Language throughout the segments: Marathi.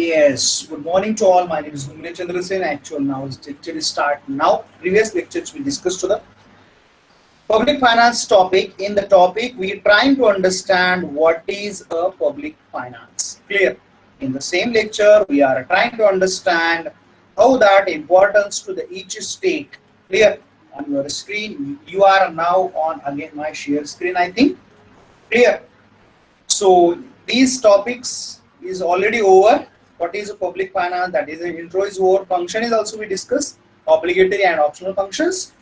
Yes, good morning to all. My name is Gumle Chandrasen. Actual now is lecture start now. Previous lectures we discussed to the public finance topic. In the topic, we are trying to understand what is a public finance. Clear? In the same lecture, we are trying to understand how that importance to the each state. Clear? On your screen, you are now on again my share screen. I think clear. So these topics is already over. What is a public finance? That is an intro is over. Function is also we discuss obligatory and optional functions.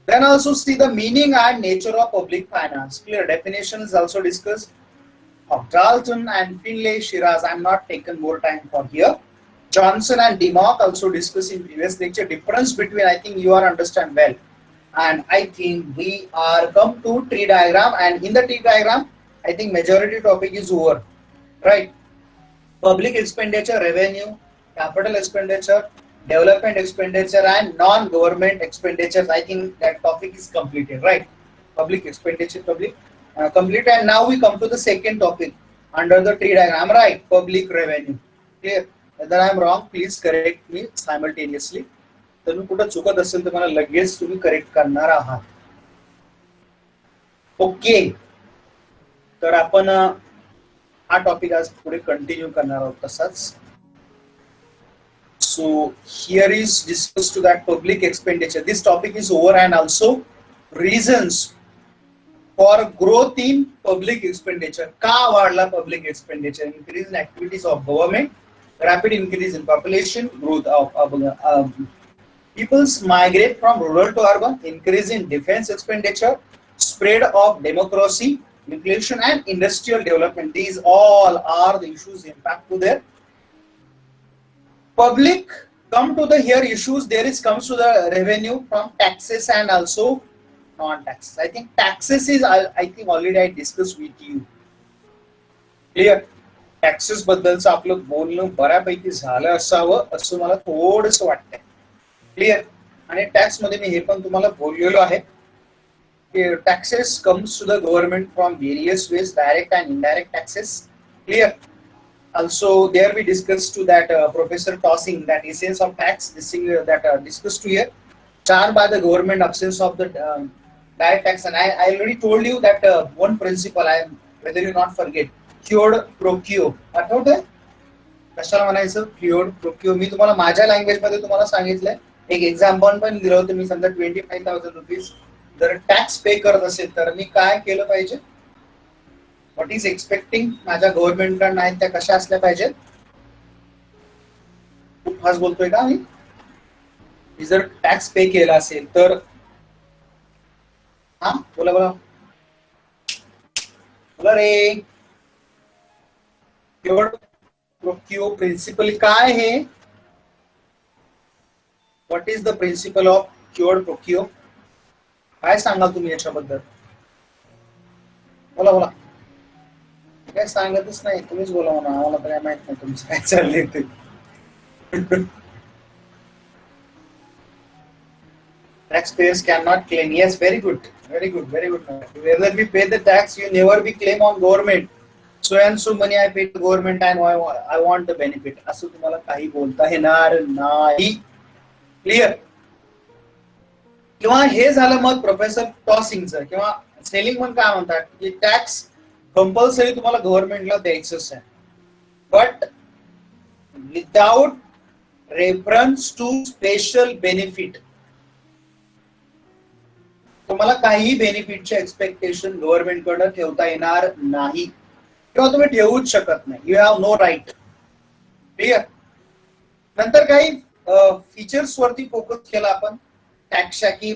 Then also see the meaning and nature of public finance. Clear definition is also discussed. Of Dalton and Finlay Shiraz, I'm not taken more time for here. Johnson and Demock also discussed in previous lecture. Difference between I think you are understand well. And I think we are come to tree diagram, and in the tree diagram I think majority topic is over, right? Public expenditure, revenue, capital expenditure, development expenditure, and non-government expenditures. I think that topic is completed, right? Public expenditure, complete. And now we come to the second topic under the tree diagram, right? Public revenue. Clear? Whether I am wrong, please correct me simultaneously. तर मी कुठं चुकत असेल तर मला लगेच तुम्ही करेक्ट करणार आहात. ओके, तर आपण हा टॉपिक आज पुढे कंटिन्यू करणार आहोत तसाच. So here is discuss to that public expenditure. This topic is over and also reasons for growth in public expenditure. का वाढला public expenditure? Increase in activities of government, rapid increase in population, growth of peoples migrate from rural to urban, increase in defense expenditure, spread of democracy, inflation, and industrial development. These all are the issues impact to their public. Come to the here issues. There is comes to the revenue from taxes and also non-taxes. I think taxes is I think already I discussed with you. Clear? Taxes बद्दलचं आपलं बोलणं बऱ्यापैकी झालं असावं असं मला थोडंसं वाटतंय. क्लिअर? आणि टॅक्स मध्ये मी हे पण तुम्हाला बोललेलो आहे की taxes comes to the government from various ways, direct and indirect taxes. Clear? Also there we discussed to that Professor Tossing that essence of tax, this thing that discussed to here, charged by the government, absence of the direct tax. And I already told you that one principle, I whether you not forget, cured pro quo. आठवतंय कशाला म्हणायचं? क्युअर्ड प्रो क्यू. मी तुम्हाला माझ्या लँग्वेज मध्ये तुम्हाला सांगितलंय. एक एक्झाम्पल पण दिलं होतं. मी समजा 25,000 रुपीज जर टॅक्स पे करत असेल तर मी काय केलं पाहिजे? व्हॉट इज एक्सपेक्टिंग माझ्या गव्हर्नमेंट कडून आहेत त्या कशा असल्या पाहिजेत? खूप फास्ट बोलतोय का मी? जर टॅक्स पे केला असेल तर हा बोला बोला बोला रे. क्युअर्ड प्रोक्यू प्रिन्सिपल काय है? What is the principle of cured प्रोक्यू? काय सांगाल तुम्ही याच्याबद्दल? बोला बोला. काय सांगतच नाही, तुम्हीच बोला म्हणा. आम्हाला तर काय माहित नाही तुमचं काय चाललंय ते. Taxpayers cannot claim. Yes, very good, very good, very good. Whether we pay the tax, you never be claim on government. So and so money I pay to government and I want the benefit. असं तुम्हाला काही बोलता येणार नाही. क्लिअर? किंवा हे झालं मग प्रोफेसर टॉसिंगचं किंवा सेलिंग पण काय म्हणतात की टॅक्स कंपल्सरी तुम्हाला गव्हर्नमेंटला द्यायचंच आहे, but without reference to special benefit. तुम्हाला काही बेनिफिटचे एक्सपेक्टेशन गव्हर्नमेंट कडे ठेवता येणार नाही किंवा तुम्ही ठेवूच शकत नाही. You have no right. Clear? नंतर काही फीचर्स वरती फोकस केला आपण टॅक्सच्या, की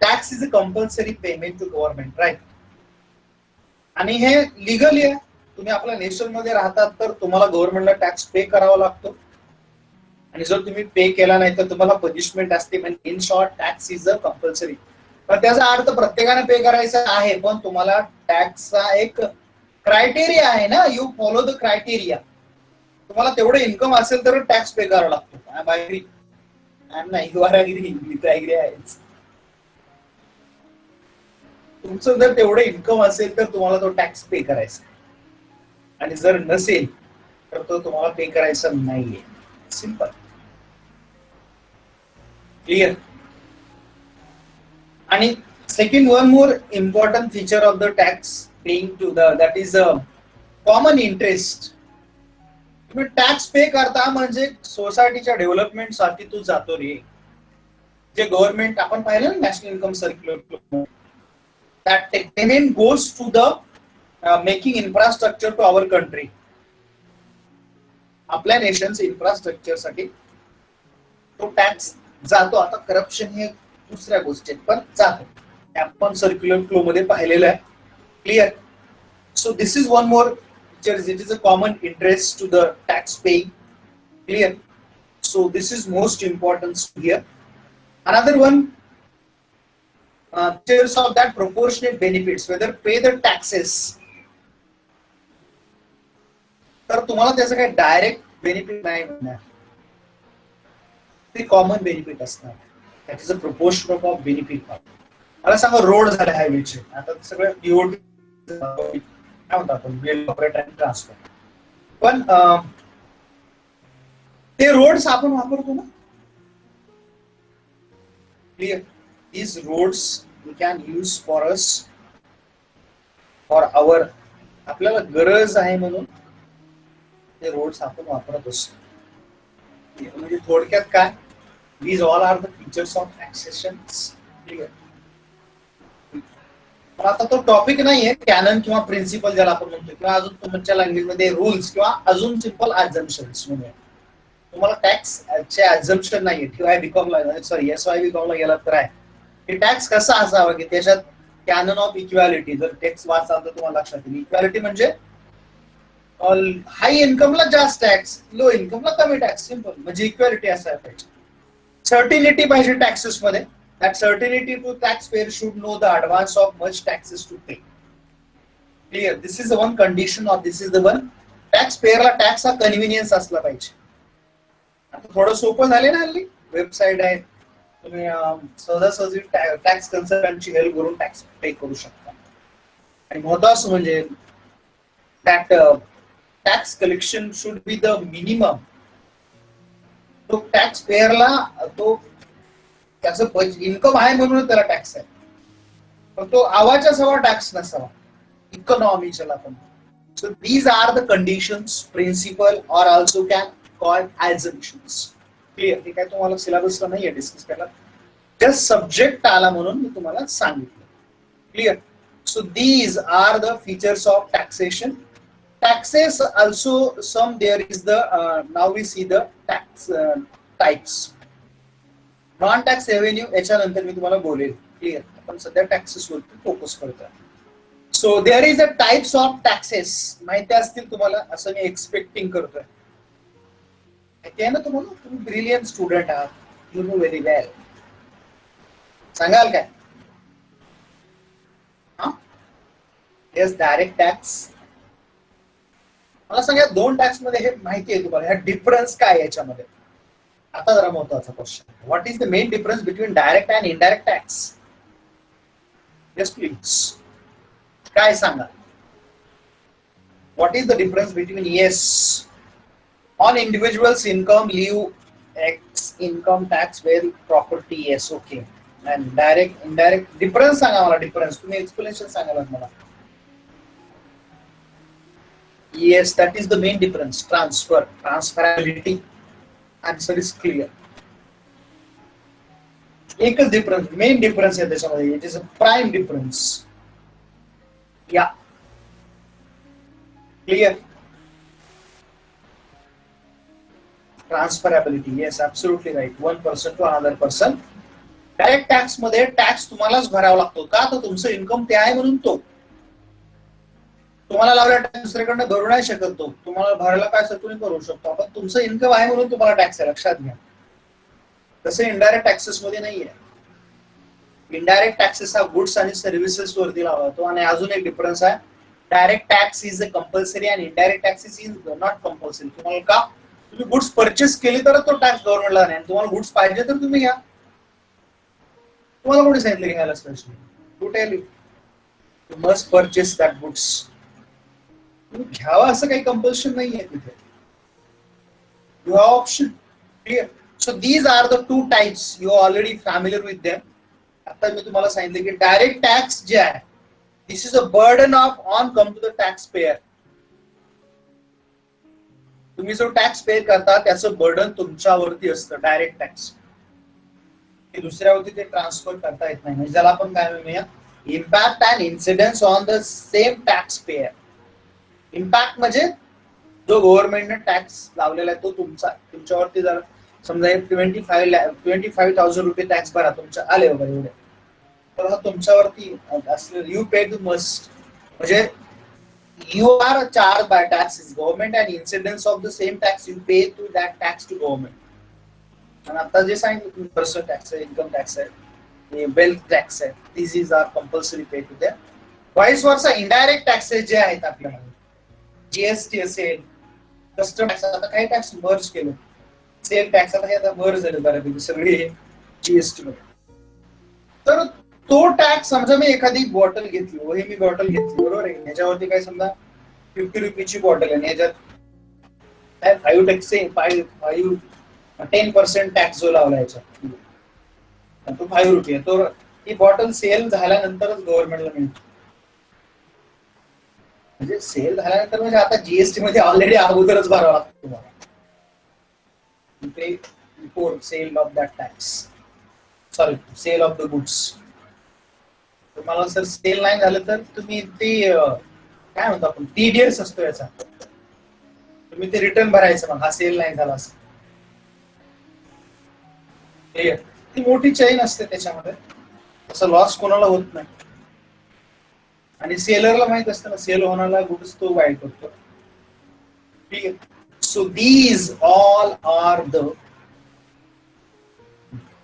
tax is a compulsory payment to government, right? आणि हे लिगली आहे. तुम्ही आपल्या नेशन मध्ये राहतात तर तुम्हाला गव्हर्नमेंटला टॅक्स पे करावा लागतो, आणि जर तुम्ही पे केला नाही तर तुम्हाला पनिशमेंट असते. म्हणजे in short tax is a compulsory. पण त्याचा अर्थ प्रत्येकाने पे करायचा आहे, पण तुम्हाला टॅक्सचा एक क्रायटेरिया आहे ना. You follow the criteria. तुम्हाला तेवढं इन्कम असेल तर टॅक्स पे करावा लागतो. I agree. नाही, यू आर ऍग्री. मी तर ऍग्री आहेच. तुमचं जर तेवढं इन्कम असेल तर तुम्हाला तो टॅक्स पे करायचा, आणि जर नसेल तर तो तुम्हाला पे करायचा नाहीये. सिंपल. क्लिअर. आणि second, one more important feature of the tax paying to the, that is a common interest. तुम्ही टॅक्स पे करता म्हणजे सोसायटीच्या डेव्हलपमेंटसाठी तू जातो रे. जे गव्हर्नमेंट आपण पाहिलं ना national income circular, that payment goes to the making infrastructure to our country. आपल्या नेशनचे इन्फ्रास्ट्रक्चर साठी तो टॅक्स जातो. आता करप्शन हे दुसऱ्या गोष्टीत पण जातो, आपण सर्क्युलर फ्लो मध्ये पाहिलेलं आहे. Clear. So this is one more feature. It is a common interest to the tax paying. Clear. So this is most important here. Another one, features of that proportionate benefits, whether pay the taxes. तर तुम्हाला त्याचं काही डायरेक्ट बेनिफिट नाही मिळणार, ते कॉमन बेनिफिट असणार. That is a proportion of benefit. मला सांगा, रोड झाले हायवेचे, आता सगळं बीओटी काय म्हणतो आपण, बिल ऑपरेट अँड ट्रान्सफर. पण ते रोड्स आपण वापरतो ना. Clear. These roads we can use for us, for our, आपल्याला गरज आहे म्हणून ते रोड्स आपण वापरत असतो. म्हणजे थोडक्यात काय, these all are the features of taxation. Clear. आता तो टॉपिक नाहीये कॅनन किंवा प्रिन्सिपल ज्याला आपण म्हणतो, किंवा अजून तुमच्या लँग्वेज मध्ये रूल्स किंवा अजून सिंपल अझम्पशन्स. म्हणजे तुम्हाला टॅक्स चे अझम्पशन नाहीये. किंवा बीकॉमला, सॉरी SY बीकॉमला गेला तर आहे की टॅक्स कसा असावा, की त्याच्यात कॅनन ऑफ इक्वॅलिटी जर टॅक्स वाचाल तर तुम्हाला लक्षात येईल. इक्वॅलिटी म्हणजे हाय इन्कमला जास्त टॅक्स, लो इन्कमला कमी टॅक्स. सिंपल. म्हणजे इक्वॅलिटी असायला पाहिजे. सर्टिनिटी पाहिजे टॅक्सेस मध्ये. That certainty to taxpayer should know the advance of much taxes to pay. Clear. This is the one condition, or this is the one. Taxpayer ला टॅक्स हा कन्व्हिनियन्स असला पाहिजे. आता थोडं सोपं झाले ना, हल्ली वेबसाईट आहे, तुम्ही सहजासहजी टॅक्स कन्सल्टंटची हेल्प करून टॅक्स पे करू शकता. आणि महत्वाचं म्हणजे that tax collection should be the minimum. तो टॅक्स पेअरला तो त्याचं इन्कम आहे म्हणून त्याला टॅक्स आहे, पण तो आवाच्या सवा टॅक्स नसावा. इकॉनॉमी ज्याला आपण. So these are the conditions, principle or also can called assumptions. Clear. हे काय तुम्हाला सिलेबसला नाहीये डिस्कस करायला, जस्ट सब्जेक्ट आला म्हणून मी तुम्हाला सांगितलं. Clear. So these are the features of taxation. Taxes also some there is the, now we see the tax types. Non tax revenue याच्यानंतर मी तुम्हाला बोलेल. क्लिअर. आपण सध्या टॅक्सेस वरती फोकस करतोय. So there is a types of taxes. माहिती असतील तुम्हाला असं मी एक्सपेक्टिंग करतोय. माहिती आहे ना तुम्हाला, तुम्ही ब्रिलियंट स्टुडंट आहात, यू नो व्हेरी वेल. सांगाल काय? Yes, direct tax. मला सांगा, दोन टॅक्स मध्ये हे माहिती आहे तुम्हाला, ह्या डिफरन्स काय याच्यामध्ये. आता जरा महत्वाचा question, what is the main difference between direct and indirect tax? Yes please, काय सांगा. What is the difference between, yes, on individuals income leave X income tax well property. Yes, okay. And direct indirect difference सांगा मला. डिफरन्स तुम्ही एक्सप्लेनेशन सांगा मला. Yes, that is the main difference. Transfer, transferability. Answer is clear. एकच डिफरन्स, मेन डिफरन्स आहे त्याच्यामध्ये. It is a prime difference. या clear. Transferability. Yes, absolutely right. One person to another person. Direct tax मध्ये टॅक्स तुम्हालाच भरावा लागतो. का? तर तुमचं इन्कम ते आहे म्हणून. तो तुम्हाला लावला टॅक्स दुसऱ्याकडनं भरू नाही शकत. तो तुम्हाला भरायला काय तुम्ही करू शकतो, आपण तुमचं इन्कम आहे म्हणून तुम्हाला टॅक्स आहे, लक्षात घ्या. तसं इनडायरेक्ट टॅक्सेस मध्ये नाहीये. इनडायरेक्ट टॅक्सेस हा गुड्स आणि सर्व्हिसेस वरती लावला जातो. आणि अजून एक डिफरन्स आहे, direct tax is a compulsory आणि indirect taxes is not compulsory. तुम्हाला का, तुम्ही गुड्स परचेस केली तर तो टॅक्स गव्हर्नमेंटला नाही. तुम्हाला गुड्स पाहिजे तर तुम्ही घ्या. तुम्हाला कोणी सांगितलं घ्यायला specially? To tell you must purchase that goods. तुम्ही घ्यावा असं काही कंपल्शन नाहीये तिथे. You have option. Clear? So these are the two types. You are already familiar with them. आता मी तुम्हाला सांगितलं की डायरेक्ट टॅक्स जे आहे, this is a burden of on come to the tax payer. तुम्ही जो टॅक्स पे करता त्याचं बर्डन तुमच्यावरती असतं. डायरेक्ट टॅक्स हे दुसऱ्यावरती ते ट्रान्सफर करता येत नाही. म्हणजे ज्याला आपण काय म्हणूया, impact and incidence on the same tax pair. Impact म्हणजे जो गव्हर्नमेंटने टॅक्स लावलेला आहे तो तुमच्यावरती जर समजा 25,000 रुपये टॅक्स भरा तुमच्या आले वगैरे एवढे, तर हा तुमच्यावरती असले यू पे टू मस्ट, म्हणजे you are charged by taxes government and incidence of the same tax you pay to that tax to government. आणि आता जे सांगितलं पर्सनल टॅक्स आहे, इन्कम टॅक्स आहे, वेल्थ टॅक्स आहे, this is are compulsory pay to द्या. वाईस वर्सा इनडायरेक्ट टॅक्सेस जे आहेत आपल्याला, जीएसटी असेल, कस्टम टॅक्स, आता काही टॅक्स मर्ज केले, सेल टॅक्स आता हे आता मर्ज झाले बऱ्यापैकी सगळे जीएसटी मध्ये. तर तो टॅक्स समजा मी एखादी बॉटल घेतली, हे मी बॉटल घेतली बरोबर आहे, याच्यावरती काय समजा 50 रुपीची बॉटल आहे, याच्यात 10% टॅक्स जो लावला याच्यात, तो 5 रुपये, तो ही बॉटल सेल झाल्यानंतरच गव्हर्नमेंटला मिळते. म्हणजे सेल झाल्यानंतर म्हणजे आता जीएसटी मध्ये ऑलरेडी अगोदरच भरावा लागतो तुम्हाला, before sale of that tax, sorry sale of the goods. तुम्हाला जर सेल नाही झालं तर तुम्ही ते काय म्हणतो आपण टीडीएस असतो याचा, तुम्ही ते रिटर्न भरायचं मग, हा सेल नाही झाला असं. ती मोठी चेन असते त्याच्यामध्ये, तसं लॉस कोणाला होत नाही. आणि सेलरला माहित असतं ना, सेल होणारा गुड्स तो वाईट करतो. ठीक आहे. So these all are the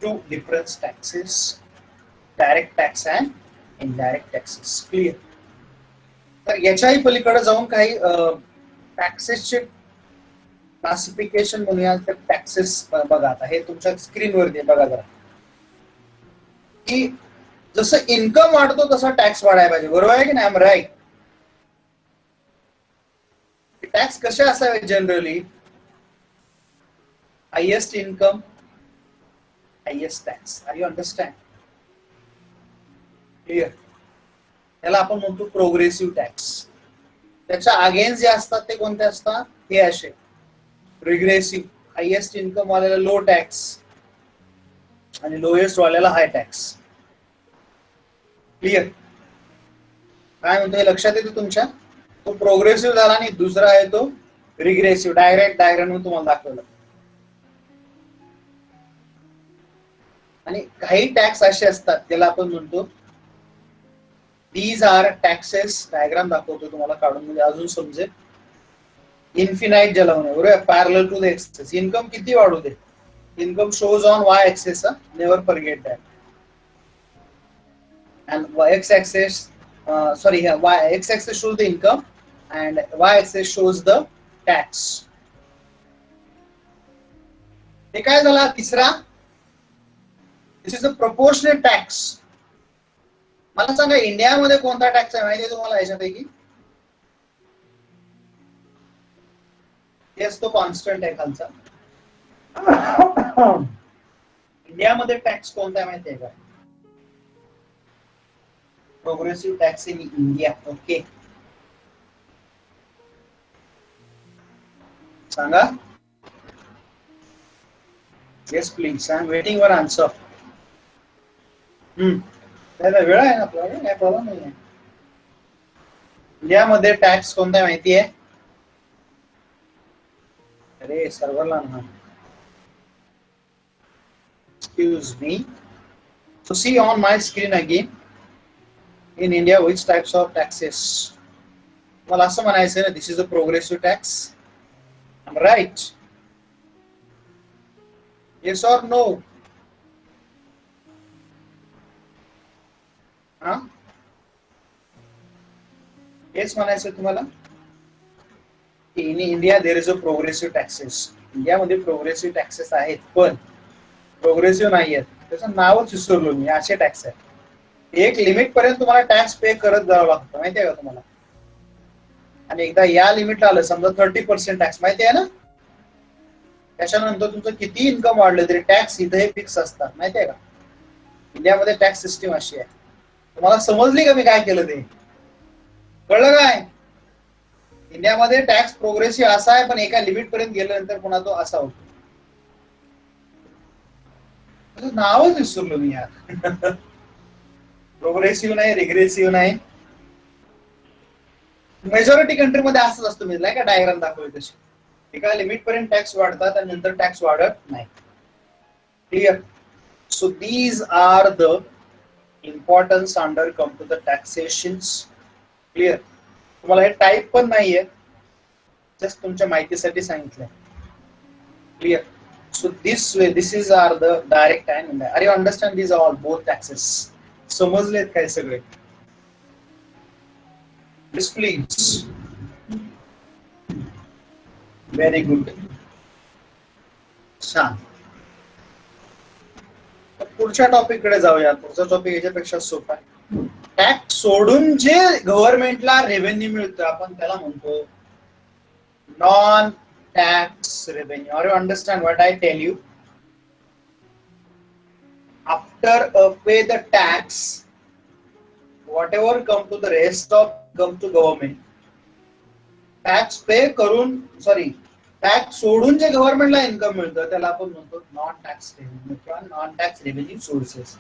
two difference taxes, direct tax and indirect taxes. Clear. तर याच्याही पलीकडे जाऊन काही टॅक्सेसचे क्लासिफिकेशन म्हणूया, तर टॅक्सेस बघा. आता हे तुमच्या स्क्रीनवरती बघा जरा, की जसं इन्कम वाढतो तसा टॅक्स वाढायला पाहिजे, बरोबर आहे की नाही? I am right? टॅक्स कसे असावे generally? Highest income, highest tax. Are you understand? Clear. त्याला आपण म्हणतो प्रोग्रेसिव्ह टॅक्स. त्याच्या अगेन्स्ट जे असतात ते कोणते असतात? हे असे रिग्रेसिव्ह. हायेस्ट इन्कम वाल्याला लो टॅक्स आणि लोएस्ट वाल्याला हाय टॅक्स. क्लिअर. काय म्हणतोय लक्षात येते तुमच्या? तो प्रोग्रेसिव्ह झाला आणि दुसरा आहे तो रिग्रेसिव्ह. डायरेक्ट डायग्राम तुम्हाला दाखवलं. आणि काही टॅक्स असे असतात त्याला आपण म्हणतो दीज आर टॅक्सेस. डायग्राम दाखवतो तुम्हाला काढून, म्हणजे अजून समजेल. इन्फिनाइट ज्याला म्हणूया, बरोबर, parallel to the axis. Income किती वाढू दे, income shows on Y axis, never forget that. and x-axis x-axis shows the income and y-axis shows the tax. हे काय झाला तिसरा? दिस इज अ प्रोपोर्शनेट टॅक्स. मला सांगा इंडियामध्ये कोणता टॅक्स आहे माहिती आहे तुम्हाला याच्यापैकी? येस, तो कॉन्स्टंट आहे खालचा. इंडियामध्ये टॅक्स कोणता आहे माहिती आहे का? Progressive tax in India. Okay. Sanga? Yes, please. I'm waiting for answer. त्याला वेळ आहे ना आपल्याला, काय प्रॉब्लेम नाही आहे. इंडियामध्ये टॅक्स कोणता माहिती आहे? अरे सर्व्हरला ना. Excuse me. So see on my screen again. In India, which types of taxes? Well, असं म्हणायचं ना, this is a progressive tax. I'm right? Yes or no? Huh? Yes म्हणायचं तुम्हाला? In India, there is a progressive taxes. इंडियामध्ये प्रोग्रेसिव्ह टॅक्सेस आहेत, पण प्रोग्रेसिव्ह नाही आहेत. त्याचं नावच विसरलो मी. असे टॅक्स आहेत. एक लिमिट पर्यंत तुम्हाला टॅक्स पे करत जावं लागतं, माहिती आहे का तुम्हाला? आणि एकदा या लिमिटला आलं, समजा 30% टॅक्स, माहिती आहे ना? त्याच्यानंतर तुमचं किती इन्कम वाढलं तरी टॅक्स इथे फिक्स असतात, माहितीये का? इंडियामध्ये टॅक्स सिस्टीम अशी आहे. तुम्हाला समजली का मी काय केलं ते? कळलं काय? इंडियामध्ये टॅक्स प्रोग्रेसिव्ह असा आहे, पण एका लिमिट पर्यंत गेल्यानंतर पुन्हा तो असा होतो. नावच विसरलो मी यार. प्रोग्रेसिव्ह नाही, रिग्रेसिव्ह नाही. मेजॉरिटी कंट्रीमध्ये असंच असतं, मी का डायग्राम दाखवली तशी. एका लिमिट पर्यंत टॅक्स वाढतात आणि नंतर टॅक्स वाढत नाही. Clear? So these are the importance under come to the taxations. Clear? तुम्हाला हे टाईप पण नाहीये, जस्ट तुमच्या माहितीसाठी सांगितलंय. Clear? So this way, this is are the direct and indirect. Are you understand these are all both taxes? समजलेत काय सगळे? Yes, please. Very good. छान. पुढच्या टॉपिक कडे जाऊया. पुढचा टॉपिक याच्यापेक्षा सोपा आहे. टॅक्स सोडून जे गव्हर्नमेंटला रेव्हेन्यू मिळतं आपण त्याला म्हणतो non tax revenue. Or you understand what I tell you? After pay the tax, whatever come to the rest of come to government. Tax pay करून tax सोडून जे गव्हर्नमेंटला इन्कम मिळतं त्याला आपण म्हणतो नॉन टॅक्स रेव्हेन्यू किंवा non tax revenue sources.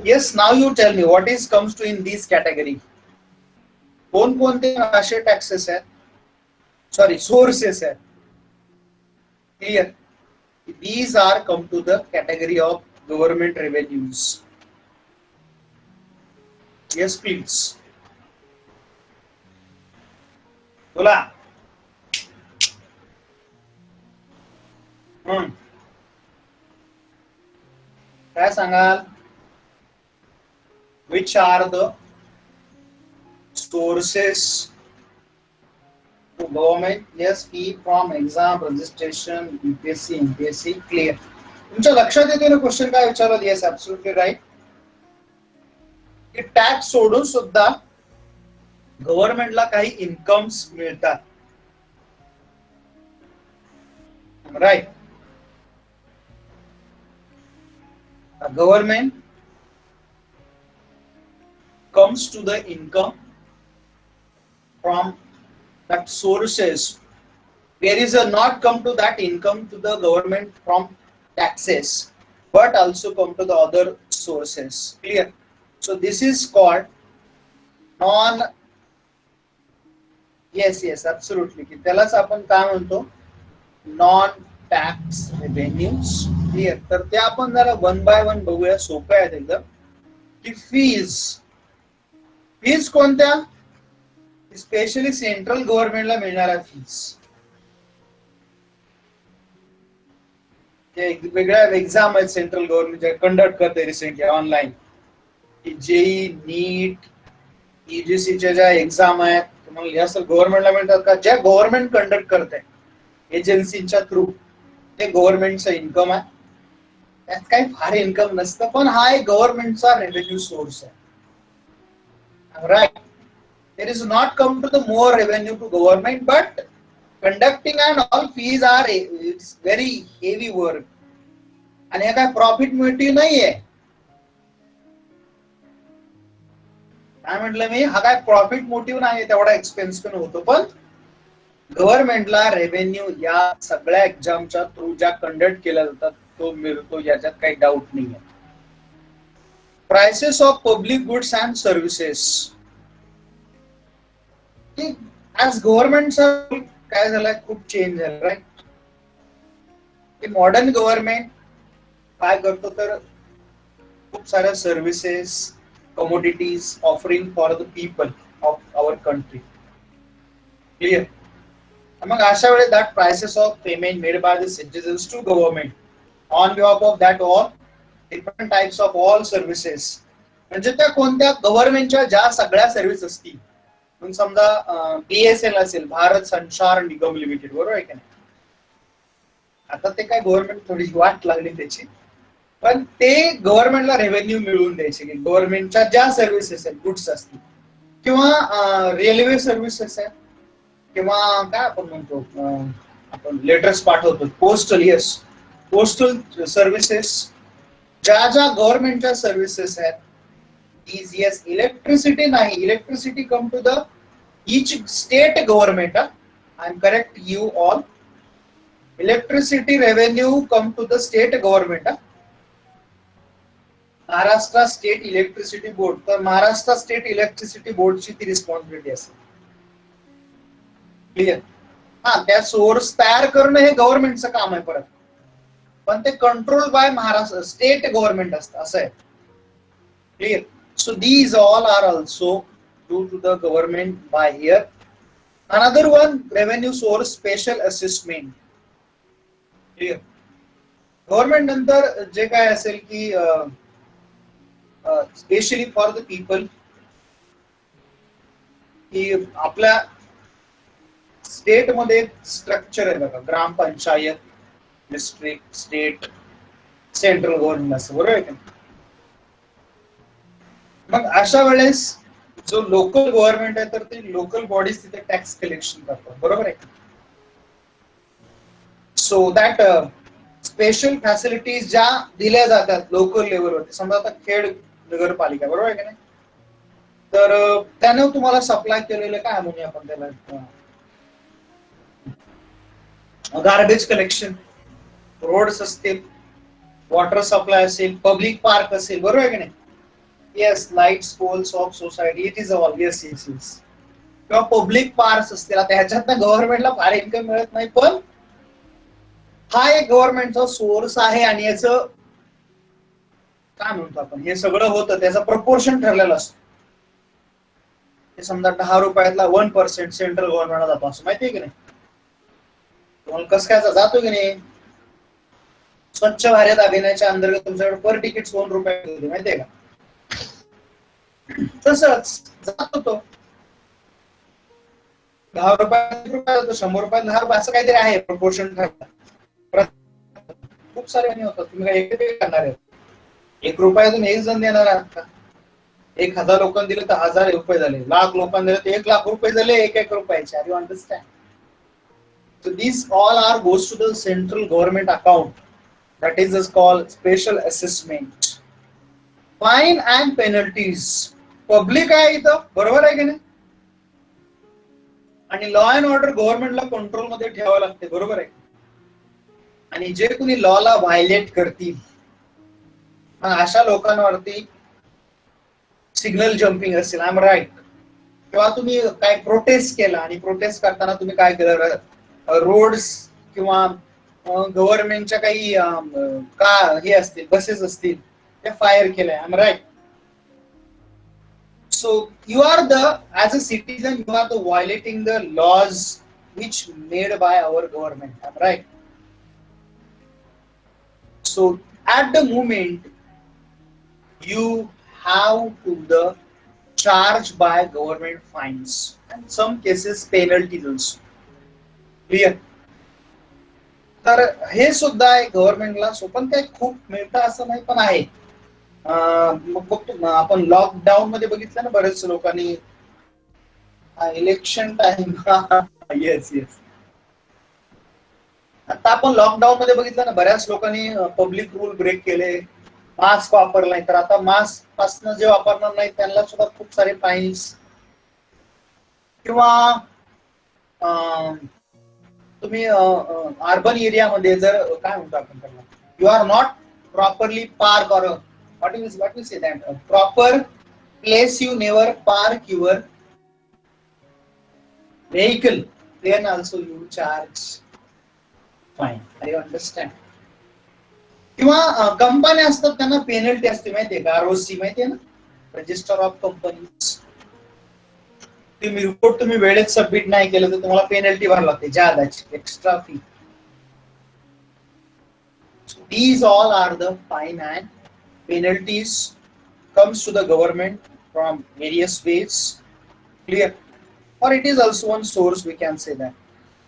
Yes, now you tell me what is comes to in this category. कोणकोणते असे टॅक्सेस आहेत, सोर्सेस आहेत? Clear? These are come to the category of government revenues. Yes, please. बोला. काय सांगाल? Which are the sources to government? Yes, key from exam registration, UPSC, MPSC. Clear? तुमच्या लक्षात येते ना क्वेश्चन काय विचारलं? Yes, absolutely right. की टॅक्स सोडून सुद्धा गव्हर्नमेंटला काही इन्कम्स मिळतात. Right. Government comes to the income from that sources. There is a not come to that income to the government from taxes, but also come to the other sources. Clear? So this is called non. Yes, absolutely. त्यालाच आपण काय म्हणतो? Non tax revenues. क्लिअर? तर ते आपण जरा वन बाय वन बघूया. सोपं आहे एकदम. की फीज कोणत्या? स्पेशली सेंट्रल गव्हर्नमेंटला मिळणाऱ्या फीज. वेगळ्या एक्झाम आहेत सेंट्रल गव्हर्नमेंट कंडक्ट करते रिसेंटली ऑनलाईन. जेई, नीट, ईजीसीच्या ज्या एक्झाम आहेत तुम्हाला या सर गव्हर्नमेंटला मिळतात का? ज्या गव्हर्नमेंट कंडक्ट करते एजन्सीच्या थ्रू, ते गव्हर्नमेंटचं इन्कम आहे. त्यात काही फार इन्कम नसतं, पण हा एक गव्हर्नमेंटचा रेव्हेन्यू सोर्स आहे. Right? There is not come to the more revenue to government, but conducting and all fees are it's very heavy work. आणि काय प्रॉफिट मोटिव्ह नाहीये. काय म्हटलं मी? हा काय प्रॉफिट मोटिव्ह नाहीये, तेवढा एक्सपेन्स पण होतो. पण गव्हर्नमेंटला रेव्हेन्यू या सगळ्या एक्झामच्या थ्रू ज्या कंडक्ट केल्या जातात तो मिळतो, याच्यात काही डाऊट नाहीये. Prices of public goods and services. As गव्हर्नमेंटचा काय झालंय, खूप चेंज झालं. राईट? मॉडर्न गव्हर्नमेंट काय करतो तर खूप साऱ्या services, commodities offering for the people of our country. Clear? मग अशा वेळेस that prices of payment made by the citizens to government on behalf of that all different types of all services. म्हणजे त्या कोणत्या गव्हर्नमेंटच्या ज्या सगळ्या सर्व्हिस असतील. समजा BSNL असेल, भारत संचार निगम लिमिटेड, बरोबर आहे का नाही? आता ते काय गव्हर्नमेंट थोडी वाट लागली त्याची, पण ते गव्हर्नमेंटला रेव्हेन्यू मिळवून द्यायचे की गव्हर्नमेंटच्या ज्या सर्व्हिसेस आहेत, गुड्स असतील किंवा रेल्वे सर्व्हिसेस आहेत किंवा काय आपण म्हणतो आपण लेटर्स पाठवतो, पोस्टल, येस, पोस्टल सर्व्हिसेस, ज्या ज्या गव्हर्नमेंटच्या सर्व्हिसेस आहेत, these, yes, इलेक्ट्रिसिटी नाही, electricity come to the each state government. I am correct you all. Electricity revenue come to the state government. Maharashtra state electricity board, तर महाराष्ट्र स्टेट इलेक्ट्रिसिटी बोर्डची ती रिस्पॉन्सिबिलिटी असेल. क्लिअर? हा, त्या सोर्स तयार करणं हे गव्हर्नमेंटचं काम आहे परत, पण ते control by Maharashtra state government असतं, असं आहे. Clear? So these all are also due to the government by here. Another one, revenue source special assessment. Clear? Government नंतर जे काय असेल की स्पेशली फॉर द पीपल, की आपल्या स्टेट मध्ये स्ट्रक्चर आहे बघा, ग्रामपंचायत, डिस्ट्रिक्ट, स्टेट, सेंट्रल गव्हर्नमेंट असं, बरोबर आहे का? मग अशा वेळेस जो लोकल गव्हर्नमेंट आहे, तर ते लोकल बॉडीज तिथे टॅक्स कलेक्शन करतात, बरोबर आहे. सो दॅट स्पेशल फॅसिलिटीज ज्या दिल्या जातात लोकल लेवलवरती, समजा आता खेड नगरपालिका, बरोबर आहे की नाही, तर त्याने तुम्हाला सप्लाय केलेलं काय म्हणूया आपण त्याला, गार्बेज कलेक्शन, रोड्स असतील, वॉटर सप्लाय असेल, पब्लिक पार्क असेल, बरोबर आहे की नाही. Yes, lights, poles of society, it is all, yes, yes, yes. किंवा पब्लिक पार्क्स असतील, आता ह्याच्यात गव्हर्नमेंटला फार इन्कम मिळत नाही, पण हा एक गव्हर्नमेंटचा सोर्स आहे आणि याचं काय म्हणतो आपण, हे सगळं होतं त्याचा प्रपोर्शन ठरलेलं असतं. हे समजा 10 रुपयातला 1% सेंट्रल गव्हर्नमेंटला जातो, असं माहितीये की नाही. तुम्हाला कसं काय जातो की नाही, स्वच्छ भारत अभियानाच्या अंतर्गत तुमच्याकडे पर तिकीट 2 रुपये होते, माहितीये का. तसंच जातो तो 10 रुपयात 100 रुपयात 10 रुपये असं काहीतरी आहे, प्रपोर्शन ठरलं. खूप सारे होतात, तुम्ही काय एक करणार आहे, 1 रुपयातून 1 जण देणार आहात का? 1000 लोकांनी दिले तर 1000 रुपये झाले, लाख लोकांनी दिले तर 1,00,000 रुपये झाले, एक रुपयाचे. Are you understand? So this all are goes to the central government account, that is called special assessment. Fine and penalties public आहे इथं, बरोबर आहे की नाही, आणि लॉ अँड ऑर्डर गव्हर्नमेंटला कंट्रोल मध्ये ठेवावं लागते, बरोबर आहे. आणि जे कुणी लॉला व्हायलेट करतील, अशा लोकांवरती सिग्नल जम्पिंग असेल, आय एम राईट, किंवा तुम्ही काय प्रोटेस्ट केला आणि प्रोटेस्ट करताना तुम्ही काय केलं, रोड्स किंवा गव्हर्नमेंटच्या काही का हे असतील, बसेस असतील, ते फायर केलंय, I am right. So you are as a citizen, you are violating the laws which made by our government, right? So at the moment you have to the charge by government fines and some cases penalties also. Clear? तर हे सुद्धा आहे गव्हर्नमेंटला, सोपन काही खूप मिळतं असं नाही, पण आहे. मग बघतो आपण लॉकडाऊन मध्ये बघितलं ना, बरेच लोकांनी इलेक्शन टाइम, येस येस, आता आपण लॉकडाऊन मध्ये बघितलं ना, बऱ्याच लोकांनी पब्लिक रूल ब्रेक केले, मास्क वापरला नाही, तर आता मास्क पासून जे वापरणार नाही त्यांना सुद्धा खूप सारे फाईन्स, किंवा तुम्ही अर्बन एरियामध्ये जर काय म्हणतो आपण त्याला, you are not properly park और what we say that proper place you never park your vehicle, then also you charge fine. Are you understand? किंवा कंपन्या असतात त्यांना पेनल्टी असते, माहितीये का, ROC माहितीये ना, रजिस्टर ऑफ कंपनीज. तुम्ही रिपोर्ट तुम्ही वेळेत सबमिट नाही केलं तर तुम्हाला पेनल्टी भरावी लागते, जादाची extra fee. These all are the fine and penalties comes to the government from various ways. Clear? Or it is also one source, we can say that.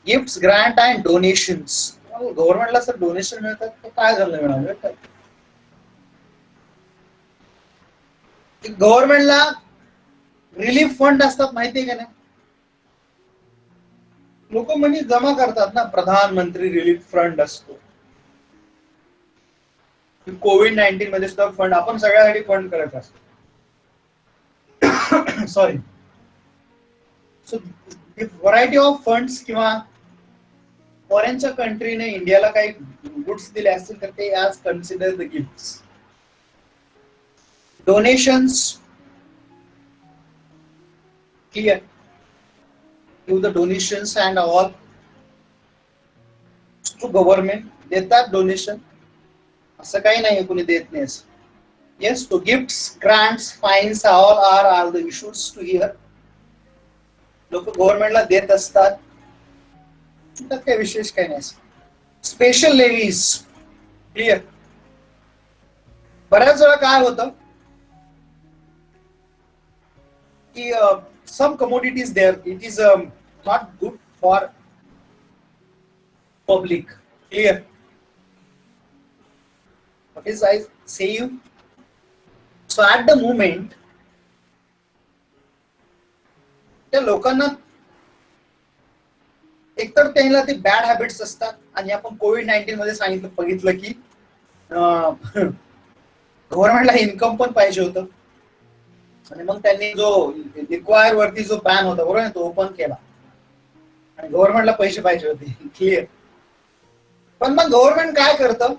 Gifts, grant and donations. Government ला सर डोनेशन मिळतात, तर काय झालं मिळालं, गव्हर्नमेंटला रिलीफ फंड असतात, माहितीये का नाही. लोक मनी जमा करतात ना, प्रधानमंत्री रिलीफ फंड असतो, कोविड-19 मध्ये सुद्धा फंड आपण सगळ्यासाठी फंड करत असतो. Sorry. So variety of funds किंवा फॉरेनच्या कंट्रीने इंडियाला काही गुड्स दिले असतील तर ते आज consider the gifts. Donations clear, give the donations and all to government. देतात डोनेशन, असं काही नाही कुणी देत नाही. Yes, so gifts, grants, fines, all are the issues to here. लोक गव्हर्नमेंटला देत असतात, त्यात काही विशेष काही नाही. Special levies clear. बऱ्याच वेळा काय होतं की some commodities there it is not good for public. Clear. What is I say you? So at the moment त्या लोकांना एकतर त्यांना ते बॅड हॅबिट्स असतात, आणि आपण कोविड-19 मध्ये बघितलं की गव्हर्नमेंटला इन्कम पण पाहिजे होतं, आणि मग त्यांनी जो रिक्वायर वरती जो बॅन होता बरोबर तो ओपन केला, आणि गव्हर्नमेंटला पैसे पाहिजे होते. क्लिअर. पण मग गव्हर्नमेंट काय करतं,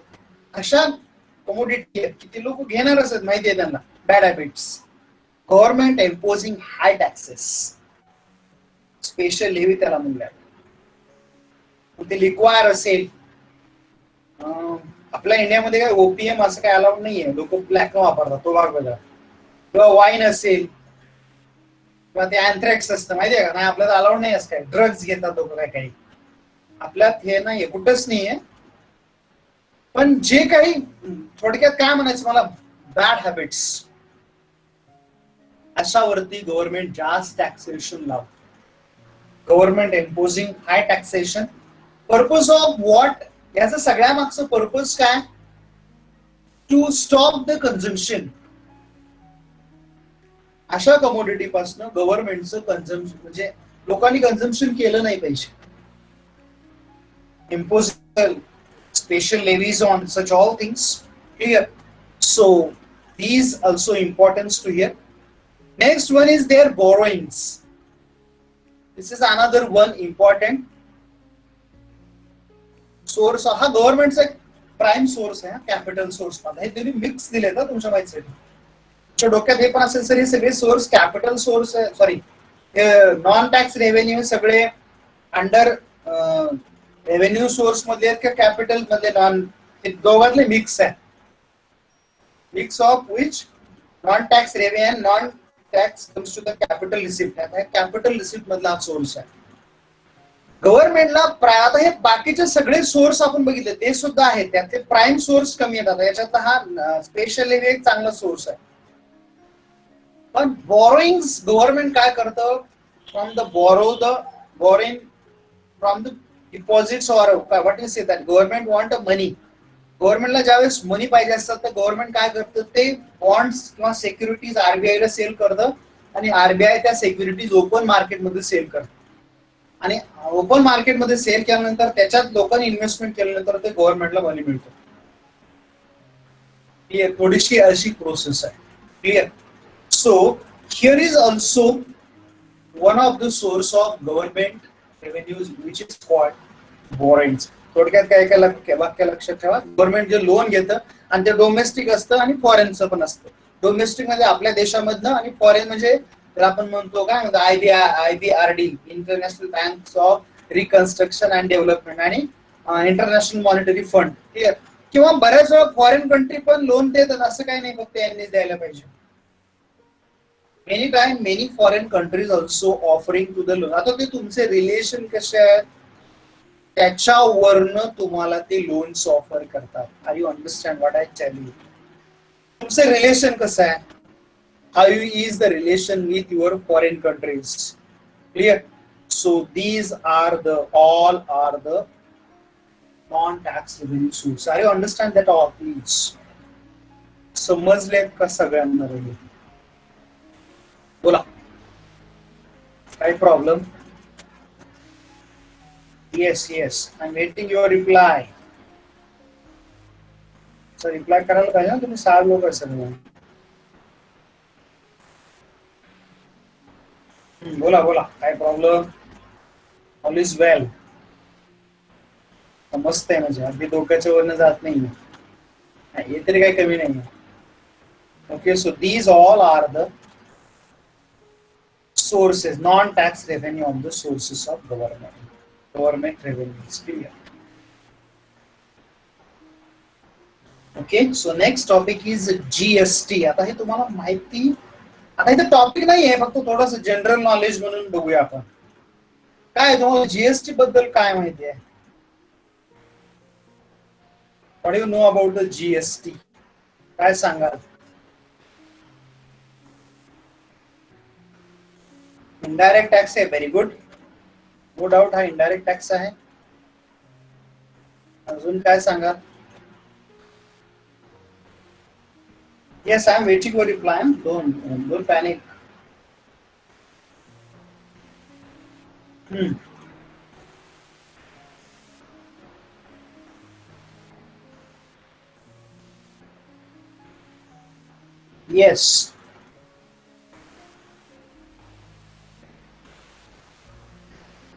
अशा कमोडिटी किती लोक घेणारच आहेत माहिती आहे त्यांना, बॅड हॅबिट्स. गव्हर्नमेंट इम्पोजिंग हाय टॅक्सेस, स्पेशल लेव्ही त्याला म्हणल्या. ते लिक्वायर असेल, आपल्या इंडियामध्ये काय ओपीएम असं काय अलाउड नाहीये, लोक ब्लॅक वापरतात तो भाग वेगळा. किंवा वाईन असेल, किंवा ते अँथ्रॅक्स असतं माहितीये का, नाही आपल्याला अलाउड नाही असं काय. ड्रग्ज घेतात लोक काय काही, आपल्यात हे नाहीये, कुठंच नाहीये. पण जे काही थोडक्यात काय म्हणायचं मला, बॅड हॅबिट्स, अशावरती गव्हर्नमेंट जास्त टॅक्सेशन लावतं. Government imposing high taxation. Purpose of what, याचं सगळ्या मागचं पर्पज काय, टू स्टॉप द कन्झम्पशन. अशा कमोडिटी पासून गव्हर्नमेंटचं कन्झम्पशन, म्हणजे लोकांनी कन्झम्पशन केलं नाही पाहिजे. Impose special levies on such all things. Clear. So these also importance to here. Next one is their borrowings. This is another one important source. हा गव्हर्नमेंटचा एक प्राइम सोर्स आहे, कॅपिटल सोर्स मध्ये. हे तुम्ही मिक्स दिले ना तुमच्या माहितीसाठी, तुमच्या डोक्यात हे पण असेल सर, हे सगळे सोर्स कॅपिटल सोर्स आहे, सॉरी नॉन टॅक्स रेव्हेन्यू सगळे अंडर रेव्हेन्यू सोर्स मधले आहेत का कॅपिटल मधले, नॉन, दोघांतले मिक्स आहे. Mix of which non tax revenue, non tax comes to the capital receipt. Capital receipt मधला हा सोर्स आहे गव्हर्नमेंटला. आता हे बाकीचे सगळे सोर्स आपण बघितले ते सुद्धा आहेत, त्यातले प्राइम सोर्स कमी येतात, याच्यात हा स्पेशल एक चांगला सोर्स आहे. पण बॉरोइंग्स गव्हर्नमेंट काय करतं, from the boring from the deposits or what is say that government want a money. गव्हर्नमेंटला ज्यावेळेस मनी पाहिजे असतात तर गव्हर्नमेंट काय करतं, ते बॉन्ड्स किंवा सिक्युरिटीज आरबीआयला सेल करतं, आणि आरबीआय त्या सिक्युरिटीज ओपन मार्केटमध्ये सेल करतं, आणि ओपन मार्केटमध्ये सेल केल्यानंतर त्याच्यात लोकांनी इन्व्हेस्टमेंट केल्यानंतर ते गव्हर्नमेंटला मनी मिळतं. क्लिअर. थोडीशी अशी प्रोसेस आहे. Clear. So here is also one of the source of government revenues which is called borrowings. थोडक्यात काय वाक्य लक्षात ठेवा, गव्हर्नमेंट जे लोन घेतं आणि ते डोमेस्टिक असतं आणि फॉरेनचं पण असतं. डोमेस्टिक म्हणजे आपल्या देशामधनं, आणि फॉरेन म्हणजे आपण म्हणतो काय म्हणतो IBRD, international bank of reconstruction and development, आणि इंटरनॅशनल मॉनिटरी फंड. क्लिअर. किंवा बऱ्याच वेळा फॉरेन कंट्री पण लोन देतात, असं काही नाही फक्त यांनीच द्यायला पाहिजे. Many time many foreign countries also offering to the loan. आता ते तुमचे रिलेशन कसे आहेत त्याच्यावरनं तुम्हाला ते लोन्स ऑफर करतात. Are you understand what I tell you? तुमचं रिलेशन कसं आहे, how is the relation with your foreign countries? Clear. So these are the all are the non-tax revenue source. Are you understand that all please? समजलेत का सगळ्यांना? बोला, काय problem? Yes, I'm waiting your reply. Sir reply करायला पाहिजे ना तुम्ही, 6 लोक असेल ना. बोला बोला, काय प्रॉब्लेम? ऑल इज वेल. मस्त आहे, म्हणजे अगदी डोक्याच्या वरनं जात नाही, हे तरी काही कमी नाही. Okay, so these all are the sources, non-tax revenue of the sources of government revenue is clear. Okay, so next topic is GST. आता हे तुम्हाला माहिती, आता इथे टॉपिक नाही आहे, फक्त थोडंसं जनरल नॉलेज म्हणून बघूया आपण. काय तुम्हाला जीएसटी बद्दल काय माहिती आहे? What you know about the GST? काय सांगाल? इनडायरेक्ट टॅक्स आहे, व्हेरी गुड, नो डाऊट हा इनडायरेक्ट टॅक्स आहे. अजून काय सांगा? Yes, I am waiting for reply. Don't panic. Yes.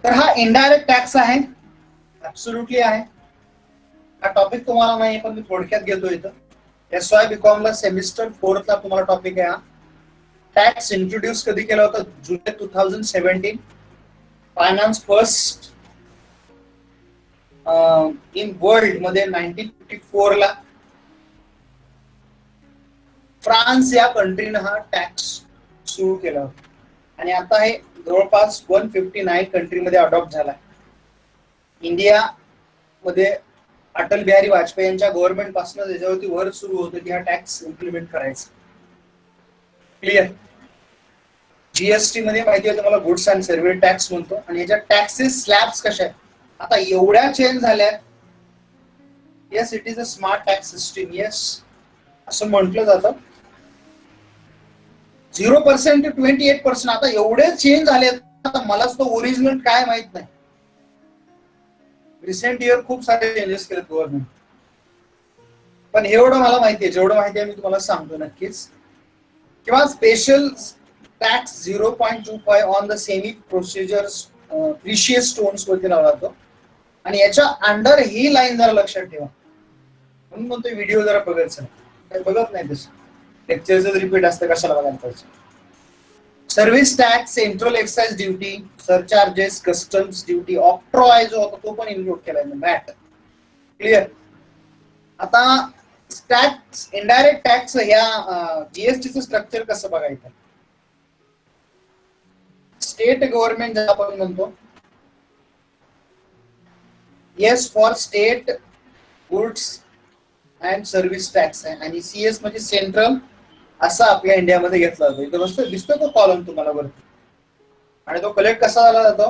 तर हा इनडायरेक्ट टॅक्स आहे, ऍब्सोल्युटली आहे. हा टॉपिक तुम्हाला नाही, पण मी थोडक्यात घेतो इथं. SY BCom ला सेमिस्टर 4 ला तुम्हाला टॉपिक आहे हा. टॅक्स इंट्रोड्यूस कधी केला होता? जुलै 2017. फायनान्स फर्स्ट इन वर्ल्ड मध्ये 1954 ला फ्रान्स या कंट्रीनं हा टॅक्स सुरू केला होता, आणि आता हे जवळपास 159 कंट्रीमध्ये अडॉप्ट झाला. इंडिया मध्ये अटल बिहारी वाजपेयी यांच्या गव्हर्नमेंट पासून त्याच्यावरती वर्क सुरू होतं की हा टॅक्स इम्प्लिमेंट करायचा. क्लिअर? जीएसटी मध्ये माहिती आहे तुम्हाला, गुड्स अँड सर्व्हिस टॅक्स म्हणतो, आणि याच्या टॅक्सेस स्लॅब्स कशा आहेत आता एवढ्या चेंज झाल्या. Yes, it is a smart tax system. Yes, असं म्हटलं जातं. 0% ते 28%. आता एवढे चेंज झाले, आता मलाच तो ओरिजिनल काय माहित नाही. रिसेंट इयर खूप सारे चेंजेस केले गव्हर्नमेंट, पण एवढं मला माहिती आहे, जेवढं माहिती आहे मी तुम्हाला सांगतो नक्कीच. किंवा special tax 0.25 on the semi procedures precious stones वरती लावला जातो, आणि याच्या अंडर ही लाईन जरा लक्षात ठेवा, म्हणून म्हणतो व्हिडिओ जरा बघायचं. बघत नाही तसं, लेक्चरचं रिपीट असतं, कशाला बघायला पाहिजे. Service tax, central excise duty, surcharges, customs duty, octroi जो होता तो पण इन्क्लूड केलाय, मॅट. क्लिअर? आता टॅक्स, इनडायरेक्ट टॅक्स ह्या जीएसटीचं स्ट्रक्चर कसं बघायचं? स्टेट गव्हर्नमेंट ज्याला आपण म्हणतो, yes, for state goods and service tax आहे, आणि सीएस म्हणजे सेंट्रल असा आपल्या इंडियामध्ये घेतला जातो. इथं मस्त दिसतो तो कॉलम तुम्हाला वरती, आणि तो कलेक्ट कसा झाला जातो?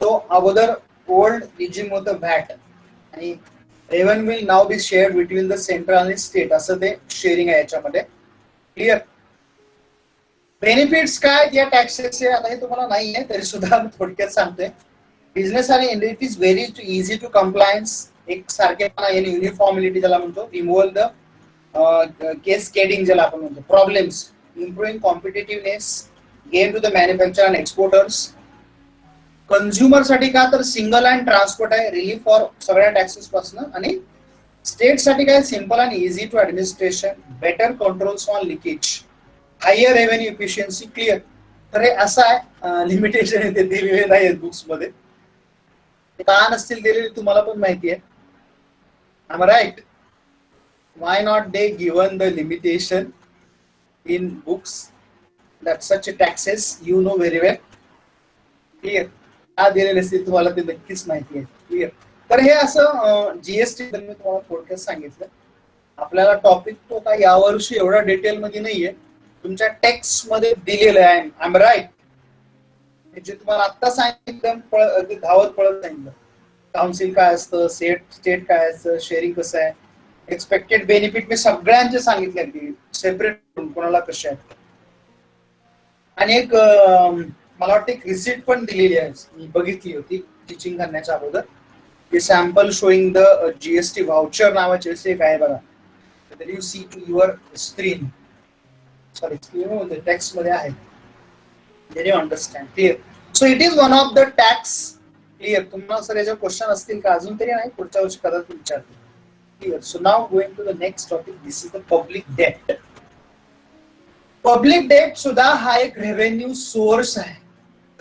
तो अगोदर ओल्ड रिजिम होतं व्हॅट, आणि revenue will now be shared between the central आणि स्टेट, असं ते शेअरिंग आहे याच्यामध्ये. क्लिअर? बेनिफिट्स काय या टॅक्सेसचे आता हे तुम्हाला नाही आहे, तरी सुद्धा मी थोडक्यात सांगतोय. बिझनेस आणि it is very easy to compliance, एक सारखेपणा आणि युनिफॉर्मिलिटी ज्याला म्हणतो, रिमूव्हल द केस स्केडिंग ज्याला आपण म्हणतो, problems, improving competitiveness, gain to the manufacture and exporters. Consumer साठी का तर सिंगल अँड ट्रान्सपोर्ट आहे, रिलीफ फॉर सगळ्या टॅक्सेस पासून, आणि स्टेट साठी काय simple and easy to administration, better controls on leakage, higher revenue efficiency. Clear? तर हे असं आहे, लिमिटेशन आहे, ते दिलेले नाही आहेत बुक्स मध्ये, का नसतील दिलेले तुम्हाला पण माहिती आहे. I am right? Why not they given the limitation in books that such taxes you know very well? Clear? का दिलेले असतील तुम्हाला ते नक्कीच माहिती आहे. क्लिअर? तर हे असं जीएसटी मी तुम्हाला थोडक्यात सांगितलं. आपल्याला टॉपिक तो काय यावर्षी एवढा डिटेल मध्ये नाहीये, तुमच्या टेक्स्ट मध्ये दिलेलं आहे. I am right? जे तुम्हाला आता सांगितलं धावत पळत सांगितलं, काउन्सिल काय असतं, स्टेट काय असतं, शेअरिंग कसं आहे, एक्सपेक्टेड बेनिफिट मी सगळ्यांचे सांगितले की सेपरेट कोणाला कसे आहेत. आणि एक मला वाटतं एक रिसिट पण दिलेली आहे, मी बघितली होती, टीचिंग करण्याच्या अगोदर हे sample showing the GST voucher नावाचे एक आहे बघा. तर you see to your screen, sorry screen text मध्ये आहे. Did you understand? Clear? So it is one of the tax. Clear? तुम्हाला सर याचे क्वेश्चन असतील का? अजून तरी नाही, पुढच्या वर्षी कदाचित विचारतील. Clear? So now going to the next topic. This is the public debt. Public debt सुद्धा हा एक रेव्हेन्यू सोर्स आहे.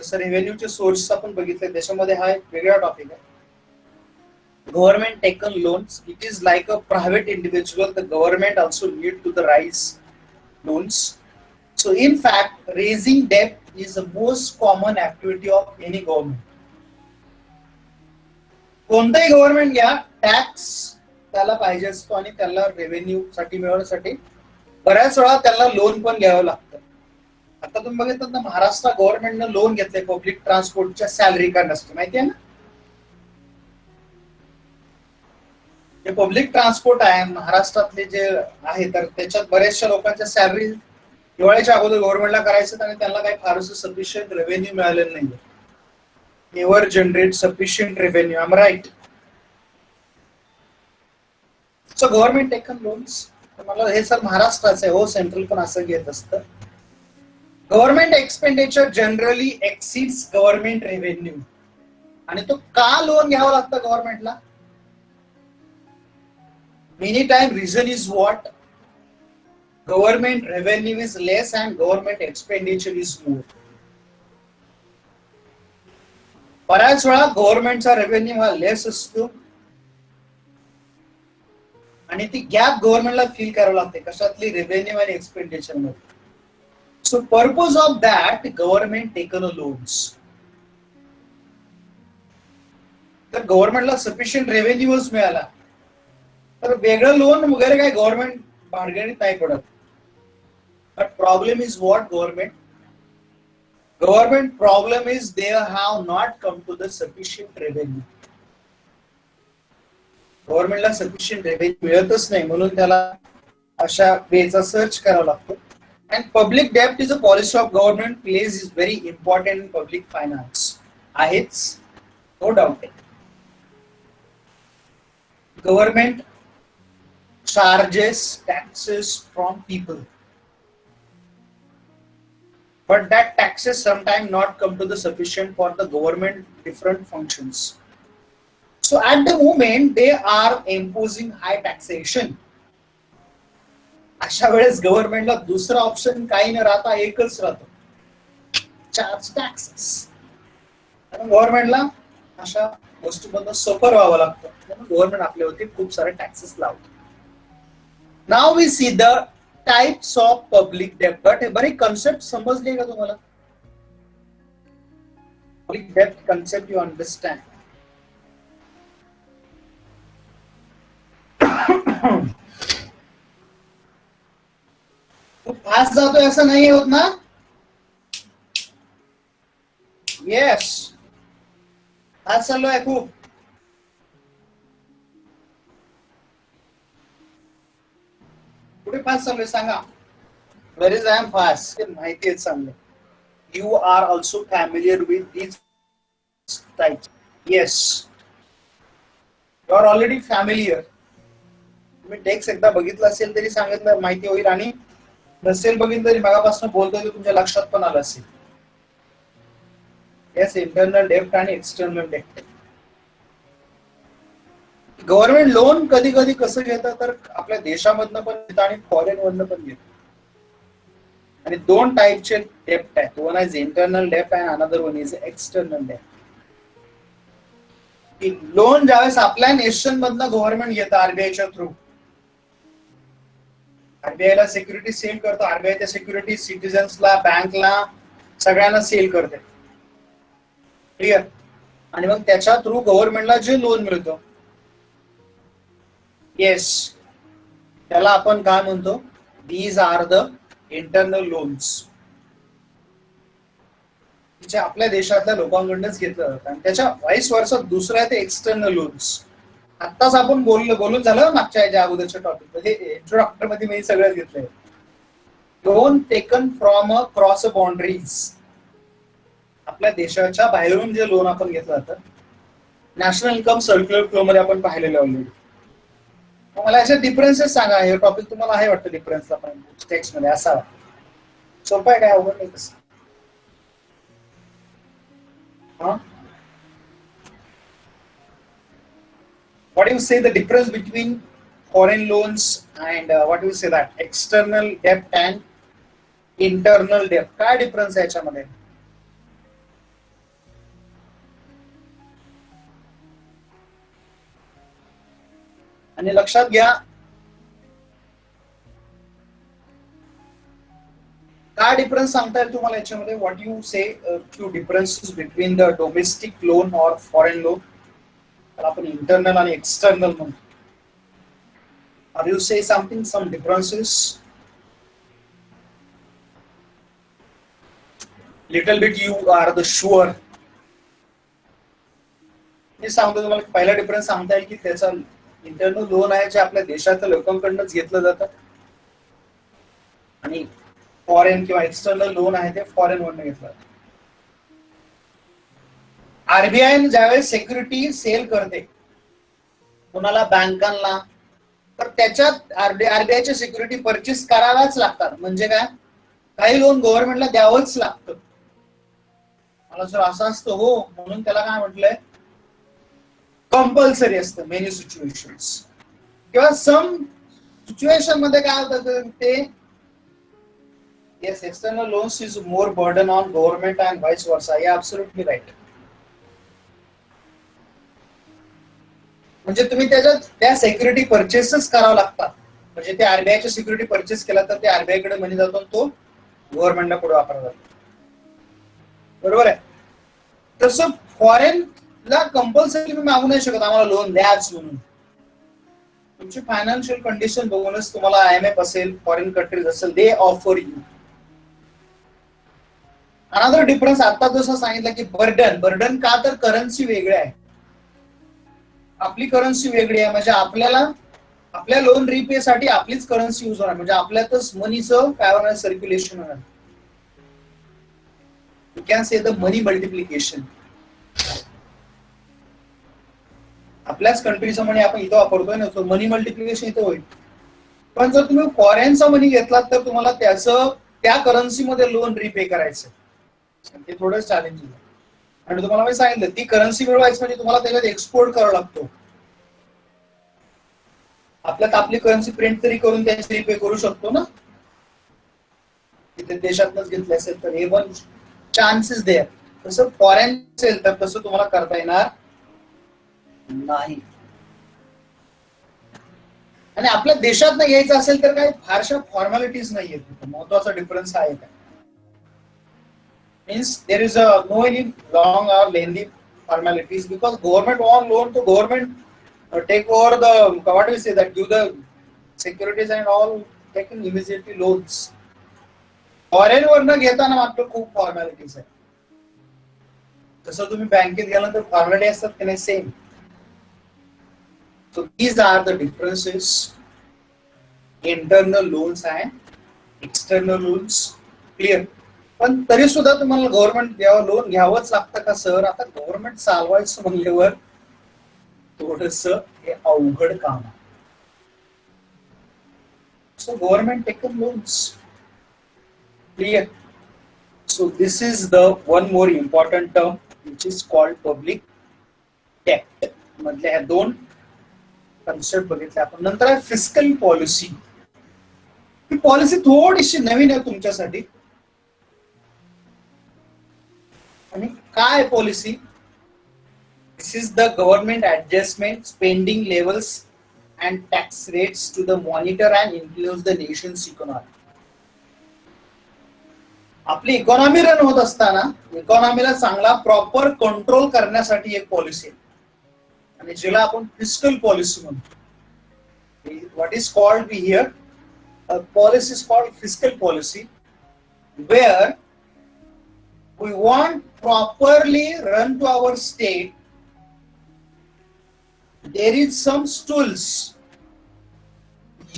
जसं रेव्हेन्यूचे सोर्स आपण बघितले त्याच्यामध्ये हा एक वेगळा टॉपिक आहे. Government taken loans. It is like a private individual. The government also need to the raise loans. So in fact, raising debt is the most common activity of any government. कोणताही गव्हर्नमेंट घ्या, टॅक्स त्याला पाहिजे असतो आणि त्याला रेव्हेन्यू साठी मिळवण्यासाठी बऱ्याच वेळा त्याला लोन पण घ्यावं लागतं. आता तुम्ही बघितलं ना, महाराष्ट्र गव्हर्नमेंटनं लोन घेतलंय पब्लिक ट्रान्सपोर्टच्या सॅलरी करण्यासाठी, माहिती आहे ना. जे पब्लिक ट्रान्सपोर्ट आहे महाराष्ट्रातले जे आहे तर त्याच्यात बऱ्याचशा लोकांच्या सॅलरी दिवाळीच्या अगोदर गव्हर्नमेंटला करायचं आणि त्यांना काही फारसं सफिशियंट रेव्हेन्यू मिळालेलं नाही. Never generate sufficient revenue. I am right? So government taken loans. मला हे सर महाराष्ट्राचं आहे, हो सेंट्रल पण असं घेत असतं. Government expenditure generally exceeds government revenue. आणि तो का लोन घ्यावा लागतं गव्हर्नमेंटला? Many time reason is what? Government revenue is less and government expenditure is more. बऱ्याच वेळा गव्हर्नमेंटचा रेव्हेन्यू हा लेस असतो आणि ती गॅप गव्हर्नमेंटला फील करावं लागते कशातली, रेव्हेन्यू आणि एक्सपेंडिचर मध्ये. So purpose of that government taken loans. तर गव्हर्नमेंटला सफिशियंट रेव्हेन्यूच मिळाला तर वेगळं लोन वगैरे काय गव्हर्नमेंट भानगडीत नाही पडत. But problem is what? Government problem is they have not come to the sufficient revenue. गव्हर्नमेंटला सफिशियंट रेव्हेन्यू मिळतच नाही म्हणून त्याला अशा वेचा सर्च करावा लागतो. अँड पब्लिक डेप्ट is a policy of government pledge is very important in public finance. आहेच, no doubt. Government charges taxes from people, but that taxes sometimes not come to the sufficient for the government different functions. So at the moment they are imposing high taxation. अशा वेळेस गव्हर्नमेंटला दुसरा ऑप्शन काही न राहता एकच राहतो, चार्ज टॅक्सेस. कारण गव्हर्नमेंटला अशा गोष्टींमधून सफर व्हावं लागतं म्हणून गव्हर्नमेंट आपल्यावरती खूप सारे टॅक्सेस लावतो. Now we see the types of public debt. But बरी concept समजली का तुम्हाला? Public debt concept you understand? तो फास्ट जातो ऐसा नहीं होत ना? Yes. फास्ट चाललो आहे खूप. फास्ट चालू सांगा. Where is I am fast माहिती आहे चांगलं. You are also familiar with these types. Yes, you are already familiar. तुम्ही टेक्स्ट एकदा बघितलं असेल तरी सांगितलं माहिती होईल आणि नसेल बघितलं तरी मागापासून बोलतोय तुमच्या लक्षात पण आलं असेल. येस, इंटरनल डेप्ट आणि एक्सटर्नल डेप्ट. गव्हर्नमेंट लोन कधी कधी कसं घेतं तर आपल्या देशामधनं पण घेतं आणि फॉरेन मधनं पण घेतं. आणि दोन टाईपचे डेप्ट आहेत. One is internal dept and another one is external dept. Loan ज्यावेळेस आपल्या नेशन मधनं गव्हर्नमेंट घेतं आरबीआयच्या थ्रू, आरबीआयला सिक्युरिटी सेल करतो. आरबीआय त्या सिक्युरिटी सिटीजन्सला, बँकला, सगळ्यांना सेल करते. क्लिअर? आणि मग त्याच्या थ्रू गव्हर्नमेंटला जे लोन मिळतं, येस, त्याला आपण काय म्हणतो? These are the internal loans. जे आपल्या देशातल्या लोकांकडूनच घेतलं जातं. आणि त्याच्या वाईस वर्ष दुसरं आहे ते एक्सटर्नल लोन्स. आत्ताच आपण बोलून झालं मागच्या याच्या अगोदरच्या टॉपिक मध्ये, इंट्रोडक्टर मध्ये मी सगळं घेतलंय. Loan taken from a cross boundaries. आपल्या देशाच्या बाहेरून जे लोन आपण घेतलं जातं नॅशनल इन्कम सर्क्युलर फ्लो मध्ये आपण पाहिलेलं ऑलरेडी. मला याचे डिफरन्सेस सांगा. हे टॉपिक तुम्हाला आहे वाटतं डिफरन्सला पण टेक्स्ट मध्ये असावा. सोपं आहे काय अवघड नाही कसं? What do you say the difference between foreign loans and what do you say that external debt and internal debt? काय डिफरन्स आहे याच्यामध्ये? आणि लक्षात घ्या काय डिफरन्स सांगता येईल तुम्हाला याच्यामध्ये? What you say few differences between the domestic loan और फॉरेन लोन? आपण इंटरनल आणि एक्सटर्नल म्हणतो. Are you say something some differences? Little bit you are the sure. मी सांगतो तुम्हाला पहिला डिफरन्स सांगता येईल की त्याचा इंटरनल लोन आहे जे आपल्या देशातल्या लोकांकडूनच घेतलं जातं आणि फॉरेन किंवा एक्सटर्नल लोन आहे ते फॉरेन वरनं घेतलं जातं. आरबीआय ज्यावेळेस सिक्युरिटी सेल करते कोणाला बँकांना तर त्याच्यात आरबीआयच्या सिक्युरिटी परचेस कराव्याच लागतात. म्हणजे काय काही लोन गव्हर्नमेंटला द्यावंच लागतं. मला जर असं असतं हो म्हणून त्याला काय म्हटलंय कंपल्सरी असतं मेनी सिच्युएशन्स किंवा सम सिच्युएशन मध्ये काय होतं ते yes external loans is more burden on government and vice वर्सा. हे ॲब्सोल्युटली राईट. म्हणजे तुम्ही त्याच्यात त्या सिक्युरिटी परचेसच करावं लागतात. म्हणजे ते आरबीआयच्या सिक्युरिटी परचेस केला तर ते आरबीआय कडे मनी जातो तो गव्हर्नमेंटला पुढे वापरला जातो. बरोबर आहे. तसं फॉरेन ला कंपल्सरी तुम्ही मागू नाही शकत आम्हाला लोन द्याच म्हणून. तुमची फायनान्शियल कंडिशन बघूनच तुम्हाला IMF असेल फॉरेन कंट्रीज असेल दे ऑफर यू. अनदर डिफरन्स आता जसं सांगितलं की बर्डन का तर करन्सी वेगळी आहे. आपली करन्सी वेगळी आहे म्हणजे आपल्याला आपल्या लोन रिपे साठी आपलीच करन्सी यूज होणार म्हणजे आपल्यातच मनीचं काय होणार सर्क्युलेशन होणार. You can say the money multiplication. आपल्याच कंट्रीचं मनी आपण इथं वापरतोय ना सो मनी मल्टिप्लिकेशन इथं होईल. पण जर तुम्ही फॉरेनचा मनी घेतलात तर तुम्हाला त्याचं त्या करन्सीमध्ये लोन रिपे करायचं ते थोडं चॅलेंजिंग आहे. आणि तुम्हाला मी सांगितलं ती करन्सी मिळवायची म्हणजे तुम्हाला त्याच्यात एक्सपोर्ट करावा लागतो. आपल्यात आपली करन्सी प्रिंट तरी करून त्याची रिपे करू शकतो ना तिथे देशातच घेतले असेल तर हे पण चान्सेस देअर. तसं फॉरेन असेल तर तसं तुम्हाला करता येणार नाही. आणि आपल्या देशात नाही यायचं असेल तर काही फारशा फॉर्मॅलिटीज नाहीये. महत्वाचा डिफरन्स आहे काय means there is no any long or lengthy formalities because government want loan to government take over the what do we say that give the securities and all taking immediately loans. Foreign वरनं घेताना मात्र खूप फॉर्मॅलिटीज आहे. जसं तुम्ही बँकेत गेला तर फॉर्मॅलिटी असतात की नाही same. So these are the differences internal loans and external loans. Clear? पण तरी सुद्धा तुम्हाला गव्हर्नमेंट लोन घ्यावंच लागतं का सर? आता गव्हर्नमेंट चालवायचं म्हणल्यावर थोडस हे अवघड काम आहे. So government taken loans. Clear? So this is the one more important term which is called public डेप्ट. मधल्या ह्या दोन कन्सेप्ट बघितले आपण. नंतर आहे फिस्कल पॉलिसी. ही पॉलिसी थोडीशी नवीन आहे तुमच्यासाठी. आणि काय policy? This is the government adjustment spending levels and tax rates to the monitor and influence the nation's economy. आपली इकॉनॉमी रन होत असताना इकॉनॉमीला चांगला प्रॉपर कंट्रोल करण्यासाठी एक पॉलिसी आहे आणि जिला आपण फिस्कल पॉलिसी म्हणतो. What is called be here policy is called fiscal policy where we want properly run to our state. There is some tools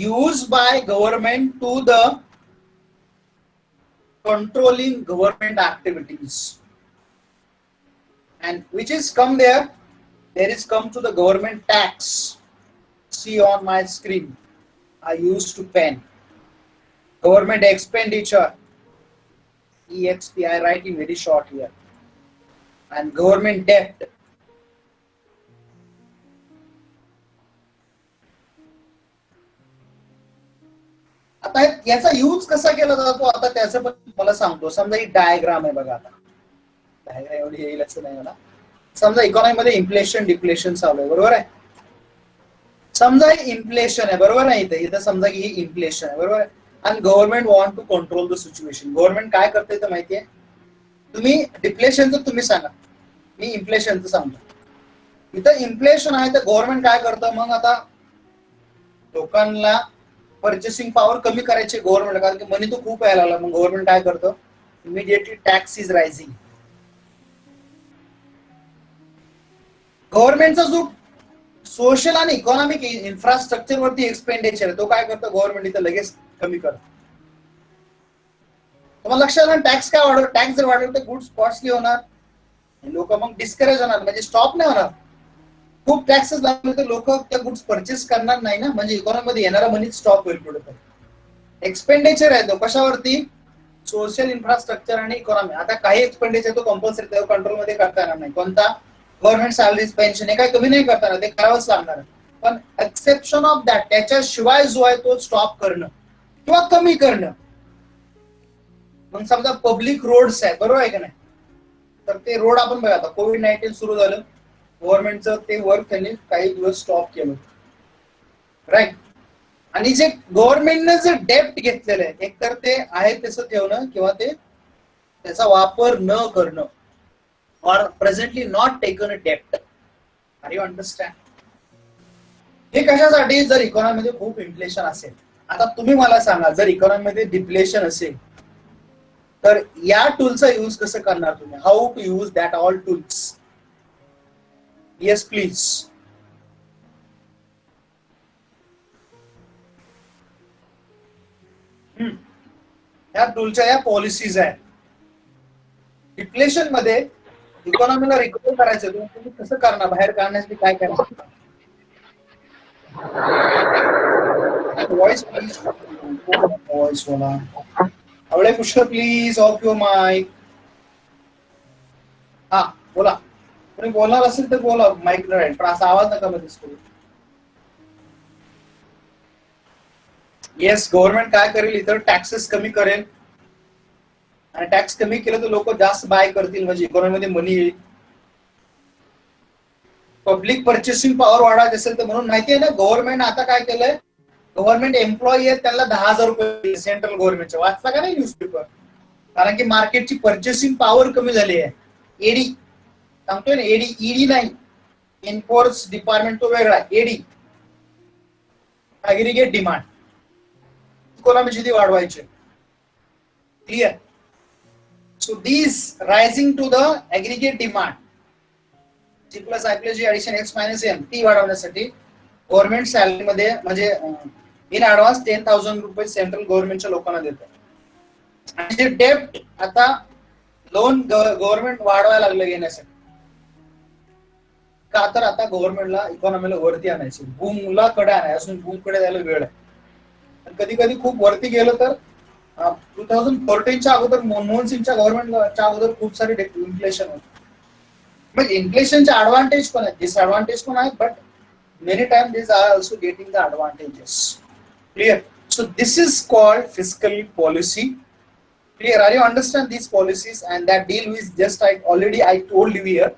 used by government to the controlling government activities and which is come there there is come to the government tax. See on my screen, I used to pen. Government expenditure, EXP, I write in very short here. And government debt. आता याचा यूज कसा केला जातो आता त्याचं पण मला सांगतो. समजा ही डायग्राम आहे बघा. आता डायग्राम एवढी येईल असं नाही मला. समजा इकॉनॉमी मध्ये इन्फ्लेशन डिफ्लेशन चालू आहे, बरोबर आहे. समजा इन्फ्लेशन आहे, बरोबर आहे. इथं समजा की ही इन्फ्लेशन आहे, बरोबर आहे. आणि government want to control the situation. Government काय करते तर माहितीये, तुम्ही डिफ्लेशनचं तुम्ही सांगा, मी इन्फ्लेशनचं सांगतो. इथं इन्फ्लेशन आहे तर गव्हर्नमेंट काय करतं मग, आता लोकांना पर्चेसिंग पॉवर कमी करायची गव्हर्नमेंट, कारण की मनी तो खूप यायला लागला. मग गव्हर्नमेंट काय करतं, इमिडिएटली टॅक्स इज रायझिंग. गव्हर्नमेंटचा जो सोशल आणि इकॉनॉमिक इन्फ्रास्ट्रक्चर वरती एक्सपेंडिचर आहे तो काय करतं गव्हर्नमेंट इथं लगेच कमी करतं. तुम्हाला लक्षात आलं, टॅक्स काय वाढवलं, टॅक्स जर वाढवलं तर गुड्स कॉस्टली होणार, लोक मग डिस्करेज होणार, म्हणजे स्टॉप नाही होणार. खूप टॅक्सेस लागले तर लोक त्या गुड्स परचेस करणार नाही ना, म्हणजे इकॉनॉमी मध्ये येणारा मनी स्टॉप होईल. पुढे एक्सपेंडिचर आहे तो कशावरती, सोशल इन्फ्रास्ट्रक्चर आणि इकॉनॉमी. आता काही एक्सपेंडिचर तो कंपल्सरी कंट्रोल मध्ये करता येणार नाही. कोणता, गव्हर्नमेंट सॅलरीज पेन्शन हे काही कमी नाही करताना, ते करावंच लागणार. पण एक्सेप्शन ऑफ दॅट, त्याच्याशिवाय जो आहे तो स्टॉप करणं किंवा कमी करणं. मग समजा पब्लिक रोड्स आहे, बरोबर आहे का नाही, तर ते रोड आपण बघा, आता कोविड-19 सुरू झालं, गव्हर्नमेंटचं ते वर्क त्यांनी काही दिवस स्टॉप केलं, राईट. आणि जे गव्हर्नमेंटने जे डेप्ट घेतलेलं आहे, एकतर ते आहे तसं ठेवणं किंवा ते त्याचा वापर न करणं, or presently not taken a debt. Are you understand? हे कशासाठी, जर इकॉनॉमी मध्ये खूप इन्फ्लेशन असेल. आता तुम्ही मला सांगा, जर इकॉनॉमी मध्ये डिफ्लेशन असेल तर या टूलचा यूज कसं करणार तुम्ही, how to use that all tools. Yes please. या टूलच्या या पॉलिसीज आहेत. डिफ्लेशन मध्ये इकॉनॉमीला रिकव्हर करायचं, तुम्ही कसं करणार, बाहेर काढण्यासाठी काय करायचं. व्हॉइस प्लीज, व्हॉइस बोला. Awale Pushkar please of your mic. हा बोला, कोणी बोलणार असेल तर बोला, माइक राहील पण असा आवाज नका मध्येच करू. येस, गव्हर्नमेंट काय करेल, इतर टॅक्सेस कमी करेल, आणि टॅक्स कमी केलं तर लोक जास्त बाय करतील, म्हणजे इकॉनॉमीमध्ये मनी येईल. पब्लिक पर्चेसिंग पॉवर वाढायची असेल तर, म्हणून माहिती आहे ना गव्हर्नमेंट आता काय केलंय, गव्हर्नमेंट एम्प्लॉई आहेत त्यांना 10,000 रुपये सेंट्रल गव्हर्नमेंटचे. वाचता का नाही न्यूजपेपर, कारण की मार्केटची पर्चेसिंग पॉवर कमी झाली आहे. एडी सांगतोय ना, एडी, ईडी नाही, एन्फोर्स डिपार्टमेंट तो वेगळा, एडी ऍग्रीगेट डिमांड, इकॉनॉमीची ती वाढवायची. Clear. So these rising to the aggregate demand, G plus I plus G addition X minus M, ती वाढवण्यासाठी गव्हर्नमेंट सॅलरी मध्ये म्हणजे इन ऍडव्हान्स 10,000 रुपये सेंट्रल गव्हर्नमेंटच्या लोकांना देतं. आणि जे डेप्ट आता लोन गव्हर्नमेंट वाढवायला लागलं घेण्यासाठी, का तर आता गव्हर्नमेंटला इकॉनॉमीला वरती आणायची, बूमला कडे आणायचं, असून बूम कडे जायला वेळ आहे. कधी कधी खूप वरती गेलं तर 2014च्या अगोदर, मनमोहन सिंगच्या गव्हर्नमेंटच्या अगोदर खूप सारे इन्फ्लेशन होतं. म्हणजे इन्फ्लेशनचे ऍडव्हान्टेज पण आहेत, डिसएडव्हान्टेज पण आहेत, but many time these are also getting the advantages. Clear? So this is called fiscal policy. Clear? Are you understand these policies and that deal with just I told you here,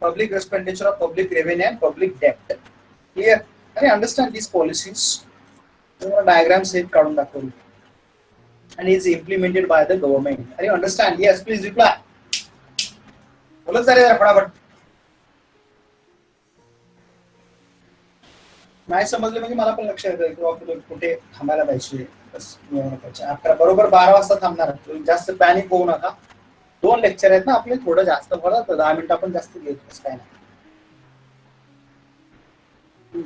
public expenditure of public revenue and public debt. Clear? Can you understand these policies? Diagrams set काढून दाखवू. And is implemented by the government. Are you understand? Yes, please reply. बोलत जा रे जरा फटाफट. नाही समजलं म्हणजे मला पण लक्षात येतं की कुठे थांबायला पाहिजे. 11 बरोबर 12 वाजता थांबणार. जास्त पॅनिक होऊ नका. 2 लेक्चर आहेत ना आपले, थोडं जास्त भरा, 10 मिनिटं आपण जास्त घेतो, काय नाही,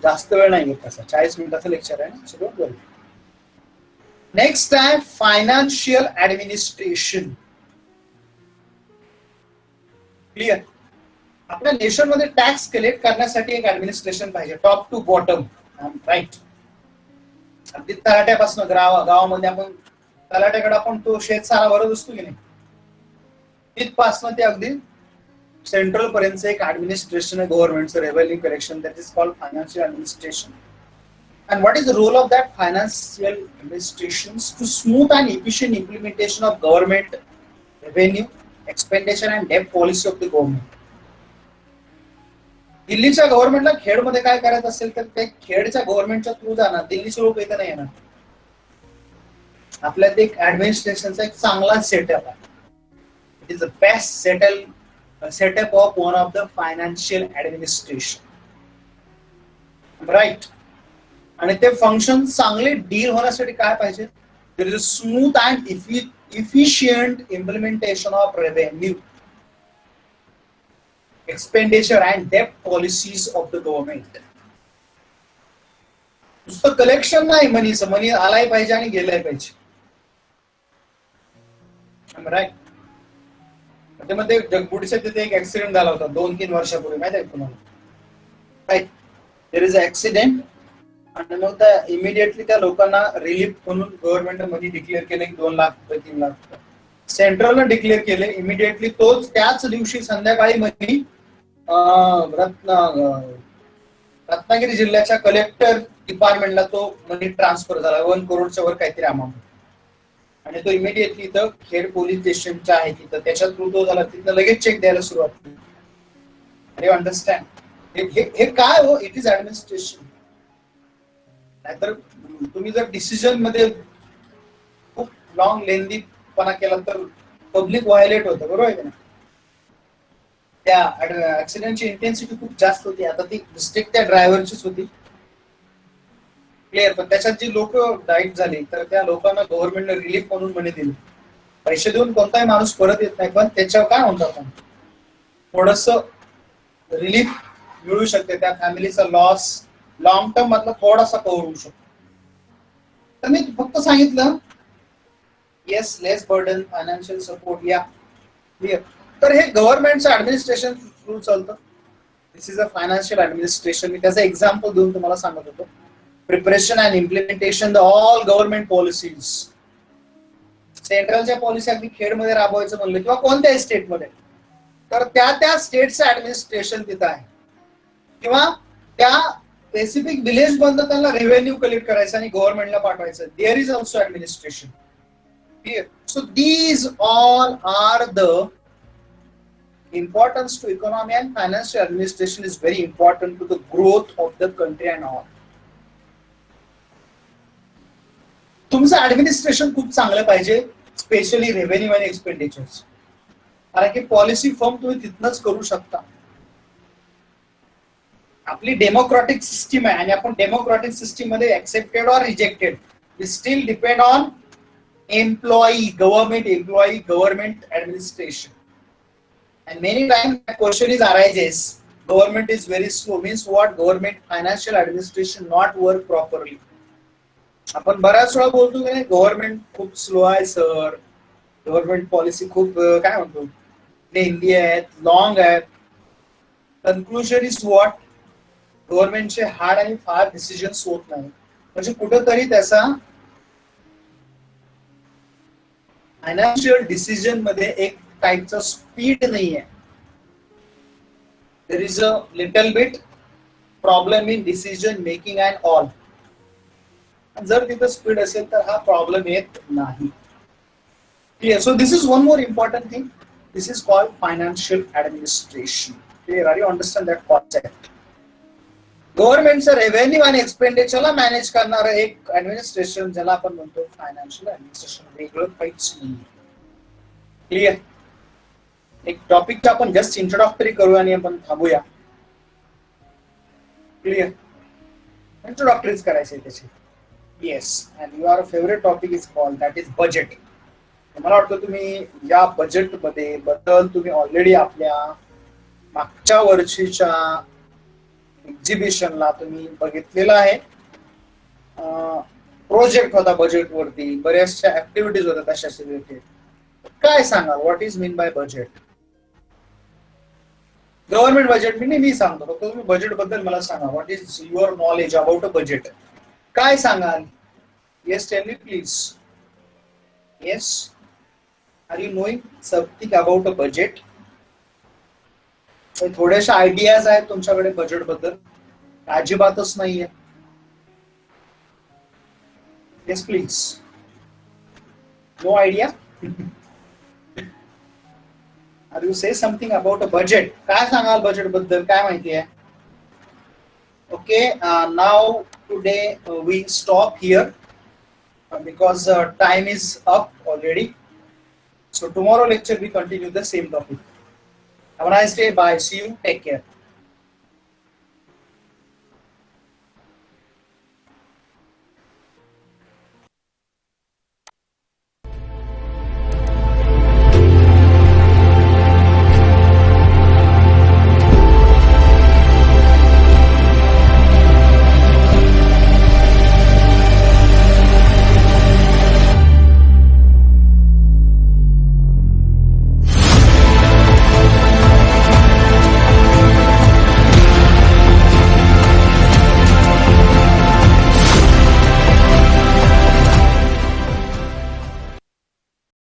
जास्त वेळ नाही घेत तसा. 40 मिनिटाचं लेक्चर आहे ना, सगळं बरोबर. नेक्स्ट आहे फायनान्शियल ऍडमिनिस्ट्रेशन. क्लिअर. आपल्या नेशनमध्ये टॅक्स कलेक्ट करण्यासाठी एक ऍडमिनिस्ट्रेशन पाहिजे, टॉप टू बॉटम, राईट. अगदी तलाट्यापासून गावामध्ये आपण तलाट्याकडे आपण तो शेतसारा भरत असतो की नाही, तिथपासून ते अगदी सेंट्रल पर्यंत एक ऍडमिनिस्ट्रेशन आहे गव्हर्नमेंटचं, revenue collection, that is called financial administration. And what is the role of that financial administrations to smooth and efficient implementation of government revenue, expenditure and debt policy of the government? दिल्लीच्या गव्हर्नमेंटला खेडमध्ये काय करायचं असेल तर ते खेडच्या गव्हर्नमेंटच्या थ्रू जाणार, दिल्लीचे लोक इथं नाही येणार. आपल्यात एक ऍडमिनिस्ट्रेशनचा एक चांगला सेटअप आहे. It is the best setup of one of the financial administration, right. आणि ते फंक्शन चांगले डील होण्यासाठी काय पाहिजे, there is a smooth and efficient implementation of revenue, expenditure and डेप्ट पॉलिसीज ऑफ द गव्हर्नमेंट. नुसतं कलेक्शन नाही, मनी आलाय पाहिजे आणि गेलाय पाहिजे, राईट. त्यामध्ये जगबुडीच्या तिथे एक ऍक्सिडेंट झाला होता 2-3 वर्षापूर्वी, माहिती आहे तुम्हाला, right. There is a accident आणि मग त्या इमिडिएटली त्या लोकांना रिलीफ म्हणून गव्हर्नमेंट मनी डिक्लेअर केले, 2 लाख रुपये 3 लाख रुपये सेंट्रलनं डिक्लेअर केले इमिडिएटली. त्याच दिवशी संध्याकाळी मनी रत्नागिरी जिल्ह्याच्या कलेक्टर डिपार्टमेंटला तो मनी ट्रान्सफर झाला, 1 करोडच्या वर काहीतरी अमाऊंट, आणि तो इमिडिएटली इथं खेड पोलीस स्टेशनच्या आहे तिथं त्याच्या थ्रू तो झाला, तिथं लगेच चेक द्यायला सुरुवात केली. यू अंडरस्टँड हे काय हो, इट इज ऍडमिनिस्ट्रेशन. नाहीतर तुम्ही जर डिसिजन मध्ये खूप लॉंग लेंदीपणा केला तर पब्लिक व्हायलेट होतं, बरोबर आहे ना. त्या ऍक्सिडेंटची इंटेन्सिटी खूप जास्त होती. आता ती मिस्टेक त्या ड्रायव्हरचीच होती, क्लिअर. पण त्याच्यात जी लोक डाईट झाली तर त्या लोकांना गव्हर्नमेंटने रिलीफ म्हणून मनी दिली. पैसे देऊन कोणताही माणूस परत येत नाही, पण त्याच्यावर काय म्हणतो आपण, थोडस रिलीफ मिळू शकते, त्या फॅमिलीचा लॉस लॉंग टर्म मधला थोडासा कव्हर होऊ शकतो. तर मी फक्त सांगितलं yes, less burden, financial support, या क्लिअर. तर हे गव्हर्नमेंटचं ऍडमिनिस्ट्रेशन थ्रू चालतं. This is a financial administration. मी त्याचं एक्झाम्पल देऊन तुम्हाला सांगत होतो. Preparation and implementation the all government policies. सेंट्रलच्या पॉलिसी अगदी खेडमध्ये राबवायचं म्हणलं किंवा कोणत्याही स्टेटमध्ये, तर त्या स्टेटचं ऍडमिनिस्ट्रेशन तिथं आहे, किंवा त्या स्पेसिफिक विलेज मधनं त्यांना रेव्हेन्यू कलेक्ट करायचं आणि गव्हर्नमेंटला पाठवायचं. There is also administration. Clear. So these all are the importance to economy, and financial administration is very important to the growth of the country and all. तुमचं ऍडमिनिस्ट्रेशन खूप चांगलं पाहिजे, स्पेशली रेव्हेन्यू आणि एक्सपेंडिचर्स, कारण की पॉलिसी फॉर्म तुम्ही तिथनच करू शकता. आपली डेमोक्रॅटिक सिस्टीम आहे आणि आपण डेमोक्रॅटिक सिस्टीम मध्ये accepted or rejected we still depend on employee, government administration. And many times the question is arises, government is very slow, means what, government financial administration not work properly. आपण बऱ्याच वेळा बोलतो की नाही गव्हर्नमेंट खूप स्लो आहे सर, गव्हर्नमेंट पॉलिसी खूप काय म्हणतो लेंदी आहेत, लॉंग आहेत. कन्क्लुजन इज व्हॉट, गव्हर्नमेंटचे हार्ड आणि फार डिसिजन्स होत नाही. म्हणजे कुठेतरी त्याचा फायनान्शियल डिसिजन मध्ये एक टाइपचा स्पीड नाही आहे. There is a little bit problem in decision making and all. जर तिथं स्पीड असेल तर हा प्रॉब्लेम येत नाही. Clear. So this is one more important thing. This is called financial administration. Clear. Are you understand that concept. गव्हर्नमेंटचं रेव्हेन्यू आणि एक्सपेंडिचरला मॅनेज करणारं एक ऍडमिनिस्ट्रेशन ज्याला आपण म्हणतो फायनान्शियल ऍडमिनिस्ट्रेशन, वेगळं काहीच नाही. क्लिअर. एक टॉपिक आपण जस्ट इंट्रोडक्टरी करू आणि आपण थांबूया. क्लिअर. इंट्रोडक्टरीज करायचे त्याची. Yes. And your favourite topic is called that is budget. मला वाटतं तुम्ही या बजेट मध्ये बद्दल तुम्ही ऑलरेडी आपल्या मागच्या वर्षीच्या एक्झिबिशनला तुम्ही बघितलेलं आहे. प्रोजेक्ट होता बजेट वरती, बऱ्याचशा ऍक्टिव्हिटीज होत्या तशाच रिलेटेड. काय सांगाल, what is mean by budget? Government budget मी सांगतो, फक्त तुम्ही बजेट बद्दल मला सांगा. What is your knowledge about a budget? काय सांगाल? Yes, tell me please. Yes, are you knowing something about a budget? थोड्याशा आयडियाज आहेत तुमच्याकडे बजेट बद्दल? अजिबातच नाहीये. Yes please. No idea? Are you say something about a budget? काय सांगाल बजेट बद्दल, काय माहिती आहे? Okay, now today we stop here because time is up already. So tomorrow lecture we continue the same topic. Have a nice day. Bye. See you. Take care.